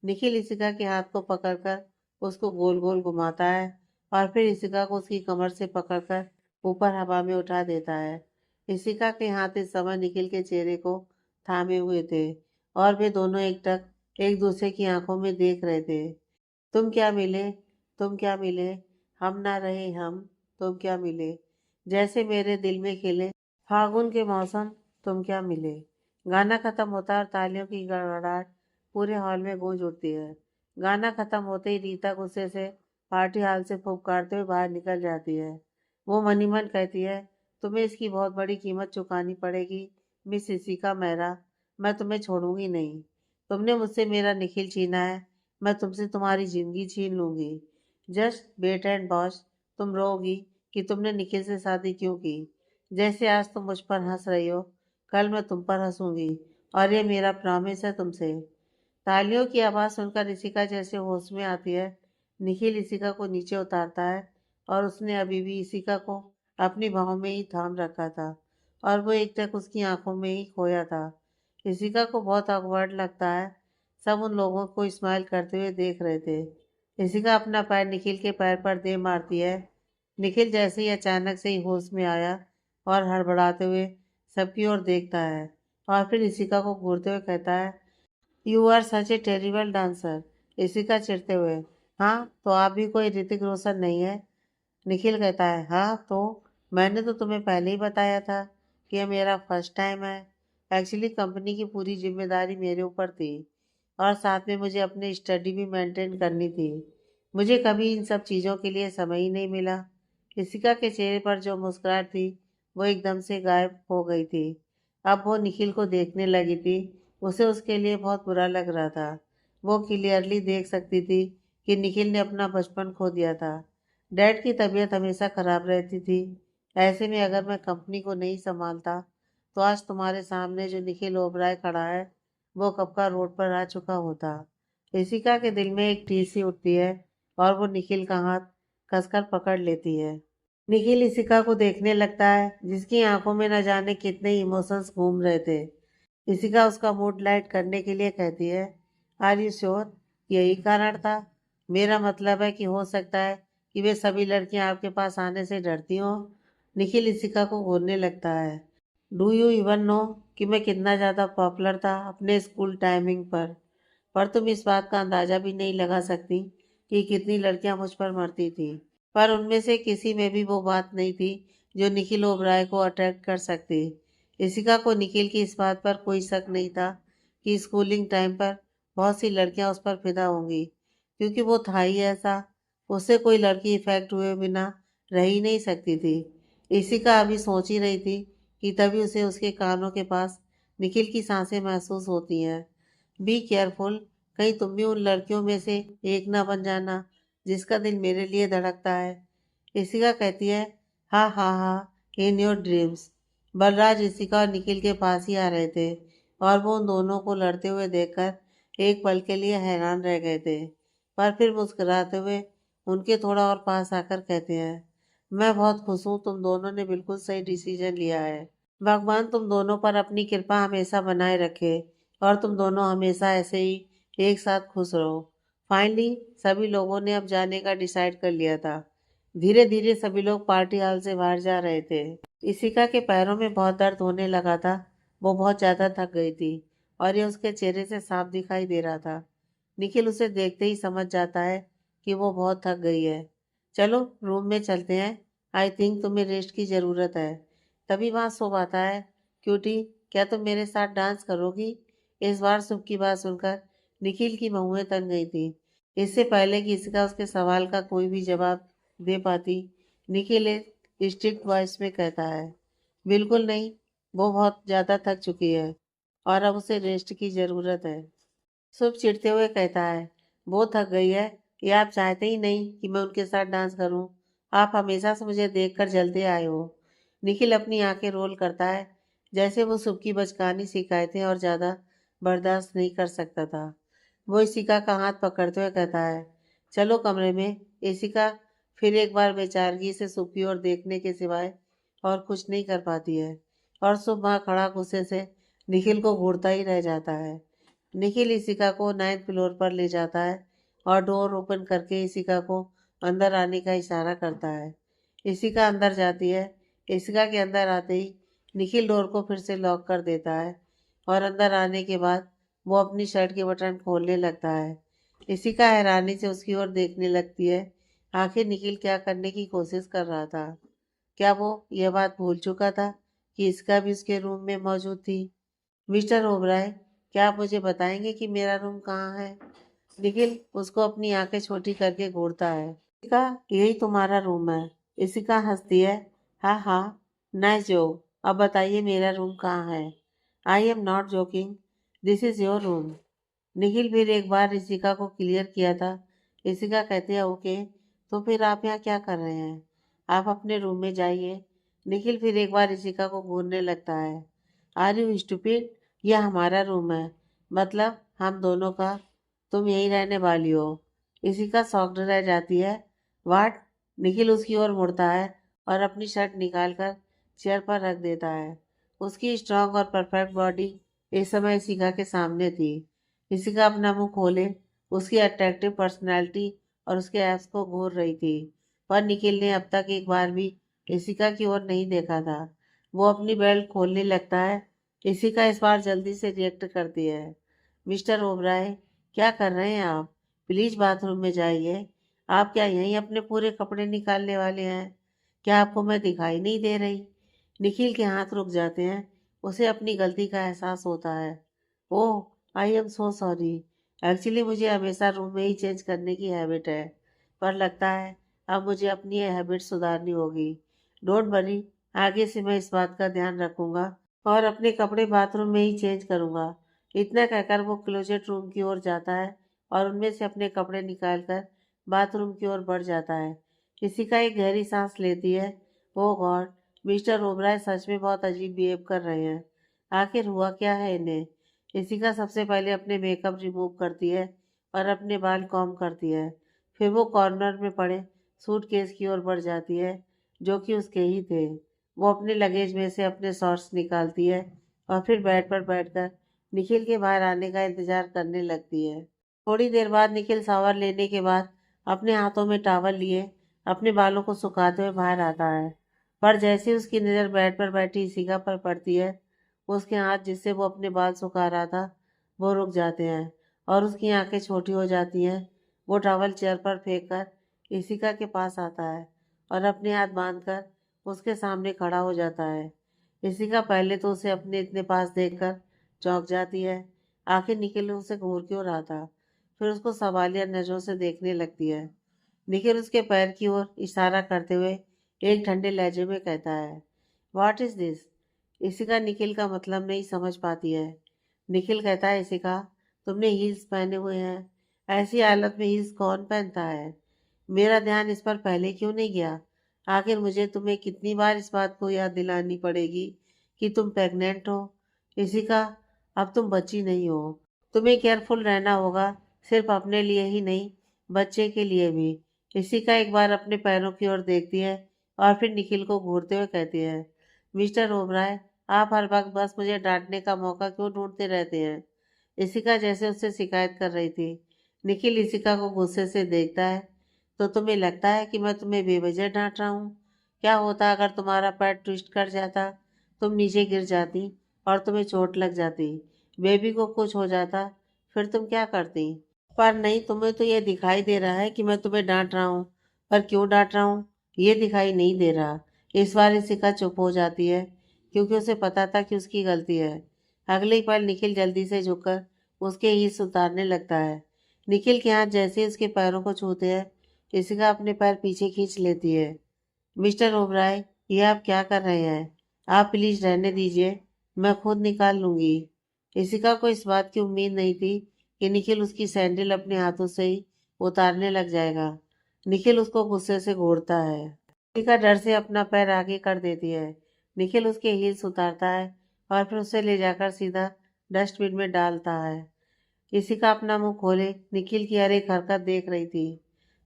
निखिल इशिका के हाथ को पकड़कर उसको गोल गोल घुमाता है और फिर इशिका को उसकी कमर से पकड़कर ऊपर हवा में उठा देता है। इशिका के हाथ इस समय निखिल के चेहरे को थामे हुए थे और वे दोनों एकटक एक दूसरे की आंखों में देख रहे थे। तुम क्या मिले, तुम क्या मिले, हम ना रहे हम, तुम क्या मिले, जैसे मेरे दिल में खिले फागुन के मौसम, तुम क्या मिले। गाना खत्म होता है और तालियों की गड़गड़ाहट पूरे हॉल में गूंज उठती है। गाना खत्म होते ही रीता गुस्से से पार्टी हॉल से फुफकारते हुए बाहर निकल जाती है। वो मन ही मन कहती है, तुम्हें इसकी बहुत बड़ी कीमत चुकानी पड़ेगी मिस इशिका मेहरा। मैं तुम्हें छोड़ूंगी नहीं। तुमने मुझसे मेरा निखिल छीना है, मैं तुमसे तुम्हारी जिंदगी छीन लूंगी। जस्ट वेट एंड वॉच, तुम रोओगी कि तुमने निखिल से शादी क्यों की। जैसे आज तुम मुझ पर हंस रही हो, कल मैं तुम पर हंसूंगी और ये मेरा प्रॉमिस है तुमसे। तालियों की आवाज़ सुनकर इशिका जैसे होश में आती है। निखिल इशिका को नीचे उतारता है और उसने अभी भी इशिका को अपनी बाहों में ही थाम रखा था और वो एकटक उसकी आंखों में ही खोया था। इशिका को बहुत ऑकवर्ड लगता है। सब उन लोगों को स्माइल करते हुए देख रहे थे। इशिका अपना पैर निखिल के पैर पर दे मारती है। निखिल जैसे ही अचानक से ही होश में आया और हड़बड़ाते हुए सबकी ओर देखता है और फिर इशिका को घूरते हुए कहता है, you are such a terrible dancer. Ishika चिढ़ते हुए, हाँ तो आप भी कोई ऋतिक रोशन नहीं है। निखिल कहता है, हाँ तो मैंने तो तुम्हें पहले ही बताया था कि यह मेरा फर्स्ट टाइम है। एक्चुअली कंपनी की पूरी जिम्मेदारी मेरे ऊपर थी और साथ में मुझे अपनी स्टडी भी मेंटेन करनी थी। मुझे कभी इन सब चीज़ों के लिए समय ही नहीं मिला। इशिका के चेहरे पर जो मुस्कुराहट थी वो एकदम से गायब हो गई थी। अब वो निखिल को देखने लगी थी। उसे उसके लिए बहुत बुरा लग रहा था। वो क्लियरली देख सकती थी कि निखिल ने अपना बचपन खो दिया था। डैड की तबीयत हमेशा खराब रहती थी। ऐसे में अगर मैं कंपनी को नहीं संभालता तो आज तुम्हारे सामने जो निखिल ओबराय खड़ा है वो कब का रोड पर आ चुका होता। इशिका के दिल में एक टीस सी उठती है और वो निखिल का हाथ कसकर पकड़ लेती है। निखिल इशिका को देखने लगता है जिसकी आंखों में न जाने कितने इमोशंस घूम रहे थे। इशिका उसका मूड लाइट करने के लिए कहती है, आर यू श्योर, यही कारण था। मेरा मतलब है कि हो सकता है कि वे सभी लड़कियां आपके पास आने से डरती हों। निखिल इशिका को घूरने लगता है। डू यू इवन नो कि मैं कितना ज़्यादा पॉपुलर था अपने स्कूल टाइमिंग पर तुम इस बात का अंदाज़ा भी नहीं लगा सकती कि कितनी लड़कियां मुझ पर मरती थी। पर उनमें से किसी में भी वो बात नहीं थी जो निखिल ओबराय को अट्रैक्ट कर सकती। इशिका को निखिल की इस बात पर कोई शक नहीं था कि स्कूलिंग टाइम पर बहुत सी लड़कियां उस पर फिदा होंगी, क्योंकि वो था ही ऐसा। उससे कोई लड़की इफेक्ट हुए बिना रह ही नहीं सकती थी। इशिका अभी सोच ही रही थी कि तभी उसे उसके कानों के पास निखिल की सांसें महसूस होती हैं। बी केयरफुल, कहीं तुम भी उन लड़कियों में से एक ना बन जाना जिसका दिल मेरे लिए धड़कता है। इशिका कहती है, हाँ हाँ हाँ, in your dreams. Balraj Ishika और निखिल के पास ही आ रहे थे और वो उन दोनों को लड़ते हुए देखकर एक पल के लिए हैरान रह गए थे, पर फिर मुस्कुराते हुए उनके थोड़ा और पास आकर कहते हैं, मैं बहुत खुश हूँ, तुम दोनों ने बिल्कुल सही डिसीजन लिया है। भगवान तुम दोनों पर अपनी कृपा हमेशा बनाए रखे और तुम दोनों हमेशा ऐसे ही एक साथ खुश रहो। फाइनली सभी लोगों ने अब जाने का डिसाइड कर लिया था। धीरे धीरे सभी लोग पार्टी हॉल से बाहर जा रहे थे। इशिका के पैरों में बहुत दर्द होने लगा था। वो बहुत ज्यादा थक गई थी और ये उसके चेहरे से साफ दिखाई दे रहा था। निखिल उसे देखते ही समझ जाता है कि वो बहुत थक गई है। चलो रूम में चलते हैं, आई थिंक तुम्हें रेस्ट की ज़रूरत है। तभी वहाँ शुभ आता है। क्यूटी, क्या तुम मेरे साथ डांस करोगी। इस बार शुभ की बात सुनकर निखिल की बहुएं तन गई थी। इससे पहले कि इसका उसके सवाल का कोई भी जवाब दे पाती, निखिल एक स्ट्रिक्ट वॉइस में कहता है, बिल्कुल नहीं, वो बहुत ज़्यादा थक चुकी है और अब उसे रेस्ट की ज़रूरत है। शुभ चिढ़ते हुए कहता है, वो थक गई है या आप चाहते ही नहीं कि मैं उनके साथ डांस करूं? आप हमेशा से मुझे देखकर जलते आए हो। निखिल अपनी आंखें रोल करता है, जैसे वो शुभ की बचकानी शिकायतें और ज़्यादा बर्दाश्त नहीं कर सकता था। वो इशिका का हाथ पकड़ते हुए कहता है, चलो कमरे में। इशिका फिर एक बार बेचारगी से शुभ की ओर देखने के सिवाय और कुछ नहीं कर पाती है और शुभ वहाँ खड़ा गुस्से से निखिल को घूरता ही रह जाता है। निखिल इशिका को 9th फ्लोर पर ले जाता है और डोर ओपन करके इशिका को अंदर आने का इशारा करता है। इशिका अंदर जाती है। इशिका के अंदर आते ही निखिल डोर को फिर से लॉक कर देता है और अंदर आने के बाद वो अपनी शर्ट के बटन खोलने लगता है। इशिका हैरानी से उसकी ओर देखने लगती है। आखिर निखिल क्या करने की कोशिश कर रहा था? क्या वो यह बात भूल चुका था कि इसका भी उसके रूम में मौजूद थी? मिस्टर ओबराय, क्या आप मुझे बताएंगे कि मेरा रूम कहाँ है? निखिल उसको अपनी आंखें छोटी करके घूरता है। इशिका, यही तुम्हारा रूम है। इशिका हंसती है। हाँ हाँ, नाइस जोक। अब बताइए मेरा रूम कहाँ है? I am not joking, this is your room. Nikhil फिर एक बार इशिका को क्लियर किया था। इशिका कहती है, ओके, तो फिर आप यहाँ क्या कर रहे हैं? आप अपने रूम में जाइए। निखिल फिर एक बार इशिका को घूरने लगता है। Are you stupid? यह हमारा रूम है, मतलब हम दोनों का। तुम यहीं रहने वाली हो। इशिका शॉक्ड रह जाती है। वाट? निखिल उसकी ओर मुड़ता है और अपनी शर्ट निकालकर चेयर पर रख देता है। उसकी स्ट्रांग और परफेक्ट बॉडी इस समय इशिका के सामने थी। इशिका अपना मुंह खोले उसकी अट्रैक्टिव पर्सनैलिटी और उसके एब्स को घूर रही थी, पर निखिल ने अब तक एक बार भी इशिका की ओर नहीं देखा था। वो अपनी बेल्ट खोलने लगता है। इशिका इस बार जल्दी से रिएक्ट करती है। मिस्टर ओबराय, क्या कर रहे हैं आप? प्लीज़ बाथरूम में जाइए। आप क्या यहीं अपने पूरे कपड़े निकालने वाले हैं? क्या आपको मैं दिखाई नहीं दे रही? निखिल के हाथ रुक जाते हैं। उसे अपनी गलती का एहसास होता है। Oh, I am so sorry. Actually मुझे हमेशा रूम में ही चेंज करने की हैबिट है, पर लगता है अब मुझे अपनी ये हैबिट सुधारनी होगी। डोंट वरी, आगे से मैं इस बात का ध्यान रखूंगा और अपने कपड़े बाथरूम में ही चेंज करूंगा। इतना कहकर वो क्लोजेट रूम की ओर जाता है और उनमें से अपने कपड़े निकालकर बाथरूम की ओर बढ़ जाता है। किसी का एक गहरी सांस लेती है। ओह गॉड, मिस्टर ओबराय सच में बहुत अजीब बिहेव कर रहे हैं। आखिर हुआ क्या है इन्हें? इशिका सबसे पहले अपने मेकअप रिमूव करती है और अपने बाल कॉम्ब करती है। फिर वो कॉर्नर में पड़े सूटकेस की ओर बढ़ जाती है, जो कि उसके ही थे। वो अपने लगेज में से अपने शॉर्ट्स निकालती है और फिर बेड पर बैठकर निखिल के बाहर आने का इंतजार करने लगती है। थोड़ी देर बाद निखिल शावर लेने के बाद अपने हाथों में टॉवल लिए अपने बालों को सुखाते हुए बाहर आता है। पर जैसे ही उसकी नज़र बेड पर बैठी इशिका पर पड़ती है, उसके हाथ जिससे वो अपने बाल सुखा रहा था वो रुक जाते हैं और उसकी आंखें छोटी हो जाती हैं। वो टॉवल चेयर पर फेंक कर इशिका के पास आता है और अपने हाथ बांधकर उसके सामने खड़ा हो जाता है। इशिका पहले तो उसे अपने इतने पास देखकर चौंक जाती है। आखिर निखिल उसे घूर क्यों रहा था? फिर उसको सवालिया नजरों से देखने लगती है। निखिल उसके पैर की ओर इशारा करते हुए एक ठंडे लहजे में कहता है, what is this? Ishika Nikhil का मतलब नहीं समझ पाती है। निखिल कहता है, इशिका, तुमने हील्स पहने हुए हैं। ऐसी हालत में हील्स कौन पहनता है? मेरा ध्यान इस पर पहले क्यों नहीं गया? आखिर मुझे तुम्हें कितनी बार इस बात को याद दिलानी पड़ेगी कि तुम प्रेग्नेंट हो? इशिका, अब तुम बच्ची नहीं हो। तुम्हें केयरफुल रहना होगा, सिर्फ अपने लिए ही नहीं, बच्चे के लिए भी। इशिका एक बार अपने पैरों की ओर देखती है और फिर निखिल को घूरते हुए कहती है, मिस्टर ओबराय, आप हर वक्त बस मुझे डांटने का मौका क्यों ढूंढते रहते हैं? इशिका जैसे उससे शिकायत कर रही थी। निखिल इशिका को गुस्से से देखता है। तो तुम्हें लगता है कि मैं तुम्हें बेवजह डांट रहा हूँ? क्या होता अगर तुम्हारा पैर ट्विस्ट कर जाता, तुम नीचे गिर जाती और तुम्हें चोट लग जाती, बेबी को कुछ हो जाता, फिर तुम क्या करती? पर नहीं, तुम्हें तो ये दिखाई दे रहा है कि मैं तुम्हें डांट रहा हूँ, पर क्यों डांट रहा हूँ ये दिखाई नहीं दे रहा। इस बार इशिका चुप हो जाती है क्योंकि उसे पता था कि उसकी गलती है। अगले ही पल निखिल जल्दी से झुककर उसके हिस्स उतारने लगता है। निखिल के हाथ जैसे ही उसके पैरों को छूते हैं, इशिका अपने पैर पीछे खींच लेती है। मिस्टर ओबराय, ये आप क्या कर रहे हैं? आप प्लीज रहने दीजिए, मैं खुद निकाल लूंगी। इशिका को इस बात की उम्मीद नहीं थी कि निखिल उसकी सैंडल अपने हाथों से ही उतारने लग जाएगा। निखिल उसको गुस्से से घूरता है। इशिका डर से अपना पैर आगे कर देती है। निखिल उसके हील्स उतारता है और फिर उसे ले जाकर सीधा डस्टबिन में डालता है। इशिका अपना मुंह खोले निखिल की हर एक हरकत देख रही थी।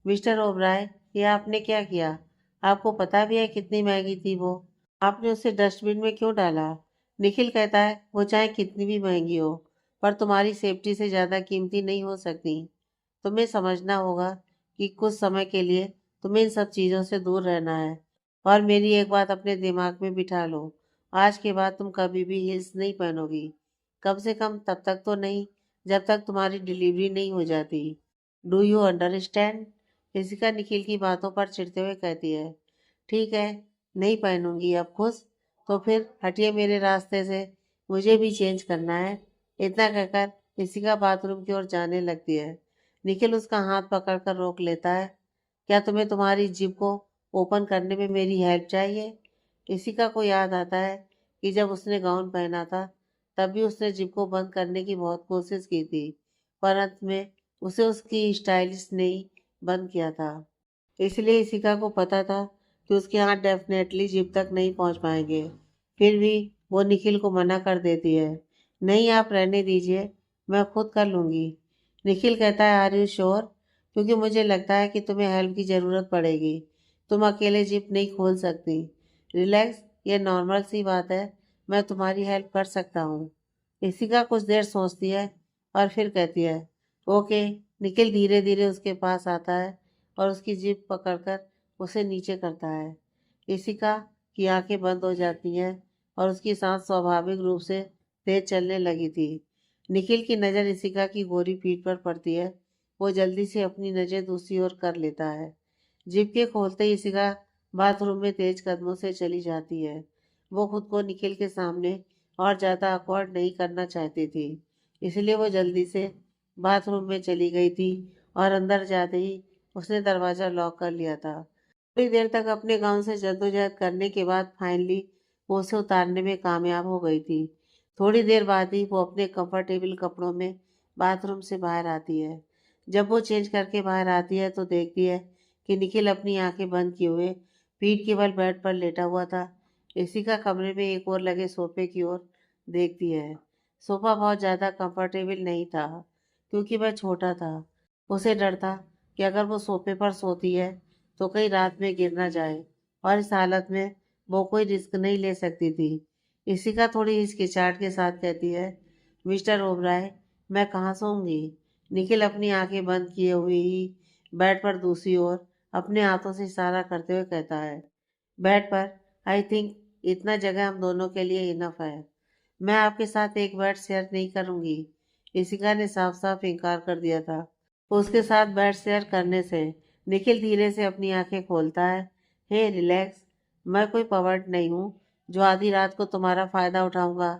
मिस्टर ओबराय, ये आपने क्या किया? आपको पता भी है कितनी महंगी थी वो? आपने उसे डस्टबिन में क्यों डाला? निखिल कहता है, वो चाहे कितनी भी महंगी हो, पर तुम्हारी सेफ्टी से ज़्यादा कीमती नहीं हो सकती। तुम्हें समझना होगा कि कुछ समय के लिए तुम्हें इन सब चीज़ों से दूर रहना है। और मेरी एक बात अपने दिमाग में बिठा लो, आज के बाद तुम कभी भी हिल्स नहीं पहनोगी। कम से कम तब तक तो नहीं जब तक तुम्हारी डिलीवरी नहीं हो जाती। Do you understand? Rishika Nikhil की बातों पर चिढ़ते हुए कहती है। ठीक है, नहीं पहनूंगी। अब खुश? तो फिर हटिए मेरे रास्ते से, मुझे भी चेंज करना है। इतना कहकर ऋषिका बाथरूम की ओर जाने लगती है। निखिल उसका हाथ पकड़कर रोक लेता है। क्या तुम्हें तुम्हारी जिप को ओपन करने में मेरी हेल्प चाहिए? इशिका को याद आता है कि जब उसने गाउन पहना था तब भी उसने जिप को बंद करने की बहुत कोशिश की थी, पर अंत में उसे उसकी स्टाइलिस्ट ने ही बंद किया था। इसलिए इशिका को पता था कि उसके हाथ डेफिनेटली जिप तक नहीं पहुंच पाएंगे। फिर भी वो निखिल को मना कर देती है। नहीं, आप रहने दीजिए, मैं खुद कर लूँगी। निखिल कहता है, आर यू श्योर? क्योंकि मुझे लगता है कि तुम्हें हेल्प की ज़रूरत पड़ेगी। तुम अकेले जिप नहीं खोल सकती। रिलैक्स, ये नॉर्मल सी बात है, मैं तुम्हारी हेल्प कर सकता हूँ। इशिका कुछ देर सोचती है और फिर कहती है, ओके। निखिल धीरे धीरे उसके पास आता है और उसकी जिप पकड़कर उसे नीचे करता है। इशिका की आंखें बंद हो जाती हैं और उसकी सांस स्वाभाविक रूप से तेज चलने लगी थी। निखिल की नज़र इशिका की गोरी पीठ पर पड़ती है। वो जल्दी से अपनी नज़र दूसरी ओर कर लेता है। जिप के खोलते ही इशिका बाथरूम में तेज कदमों से चली जाती है। वो खुद को निखिल के सामने और ज़्यादा अकवर्ड नहीं करना चाहती थी, इसलिए वो जल्दी से बाथरूम में चली गई थी और अंदर जाते ही उसने दरवाज़ा लॉक कर लिया था। थोड़ी देर तक अपने गाउन से जद्दोजहद करने के बाद फाइनली वो उसे उतारने में कामयाब हो गई थी। थोड़ी देर बाद ही वो अपने कंफर्टेबल कपड़ों में बाथरूम से बाहर आती है। जब वो चेंज करके बाहर आती है तो देखती है कि निखिल अपनी आंखें बंद किए हुए पीठ के बल बेड पर लेटा हुआ था। इसी का कमरे में एक और लगे सोफे की ओर देखती है। सोफा बहुत ज़्यादा कंफर्टेबल नहीं था क्योंकि वह छोटा था। उसे डर था कि अगर वो सोफे पर सोती है तो कहीं रात में गिर ना जाए, और इस हालत में वो कोई रिस्क नहीं ले सकती थी। इसी का थोड़ी हिचकिचाहट के साथ कहती है, मिस्टर ओबराय, मैं कहाँ सोऊंगी? निखिल अपनी आंखें बंद किए हुए ही बेड पर दूसरी ओर अपने हाथों से इशारा करते हुए कहता है, बेड पर। आई थिंक इतना जगह हम दोनों के लिए इनफ है। मैं आपके साथ एक बेड शेयर नहीं करूंगी। इशिका ने साफ साफ इनकार कर दिया था उसके साथ बेड शेयर करने से। निखिल धीरे से अपनी आंखें खोलता है। हे रिलैक्स, मैं कोई पवर्ट नहीं हूँ जो आधी रात को तुम्हारा फायदा उठाऊंगा।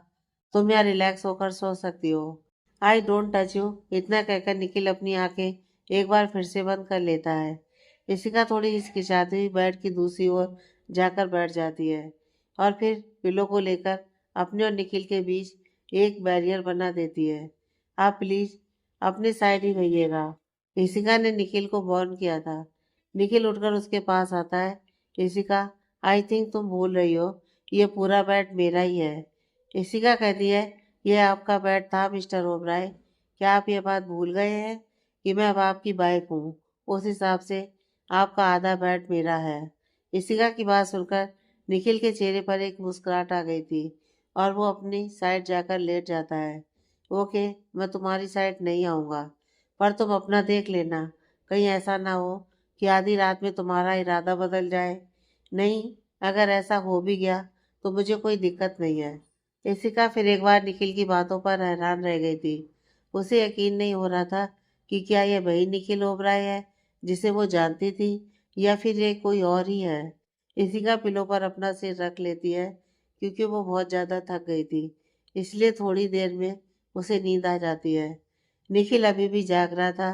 तुम यहाँ रिलैक्स होकर सो सकती हो। I don't touch you. इतना कहकर निखिल अपनी आंखें एक बार फिर से बंद कर लेता है। इशिका थोड़ी हिचकिचाती हुई बेड की दूसरी ओर जाकर बैठ जाती है और फिर पिलो को लेकर अपने और निखिल के बीच एक बैरियर बना देती है। आप प्लीज अपने साइड ही रहिएगा। इशिका ने निखिल को वार्न किया था। निखिल उठकर उसके पास आता है। इशिका, आई थिंक तुम भूल रही हो, ये पूरा बेड मेरा ही है। इशिका कहती है, यह आपका बेड था मिस्टर ओबराय। क्या आप ये बात भूल गए हैं कि मैं अब आपकी वाइफ हूँ? उस हिसाब से आपका आधा बेड मेरा है। इशिका की बात सुनकर निखिल के चेहरे पर एक मुस्कुराहट आ गई थी और वो अपनी साइड जाकर लेट जाता है। ओके, मैं तुम्हारी साइड नहीं आऊँगा, पर तुम अपना देख लेना, कहीं ऐसा ना हो कि आधी रात में तुम्हारा इरादा बदल जाए। नहीं, अगर ऐसा हो भी गया तो मुझे कोई दिक्कत नहीं है। इशिका फिर एक बार निखिल की बातों पर हैरान रह गई थी। उसे यकीन नहीं हो रहा था कि क्या यह वही निखिल ओबराय है जिसे वो जानती थी, या फिर ये कोई और ही है। इशिका पिलो पर अपना सिर रख लेती है क्योंकि वो बहुत ज़्यादा थक गई थी, इसलिए थोड़ी देर में उसे नींद आ जाती है। निखिल अभी भी जाग रहा था।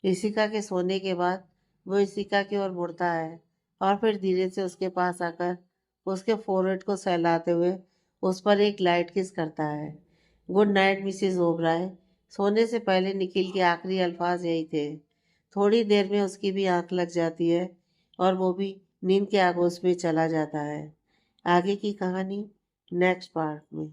ऋषिका के सोने के बाद वो ऋषिका की ओर मुड़ता है और फिर धीरे से उसके पास आकर उसके फोरहेड को सहलाते हुए उस पर एक लाइट किस करता है। Good night Mrs Oberoi. सोने से पहले निखिल के आखिरी अल्फाज यही थे। थोड़ी देर में उसकी भी आंख लग जाती है और वो भी नींद के आगोश में चला जाता है। आगे की कहानी नेक्स्ट पार्ट में।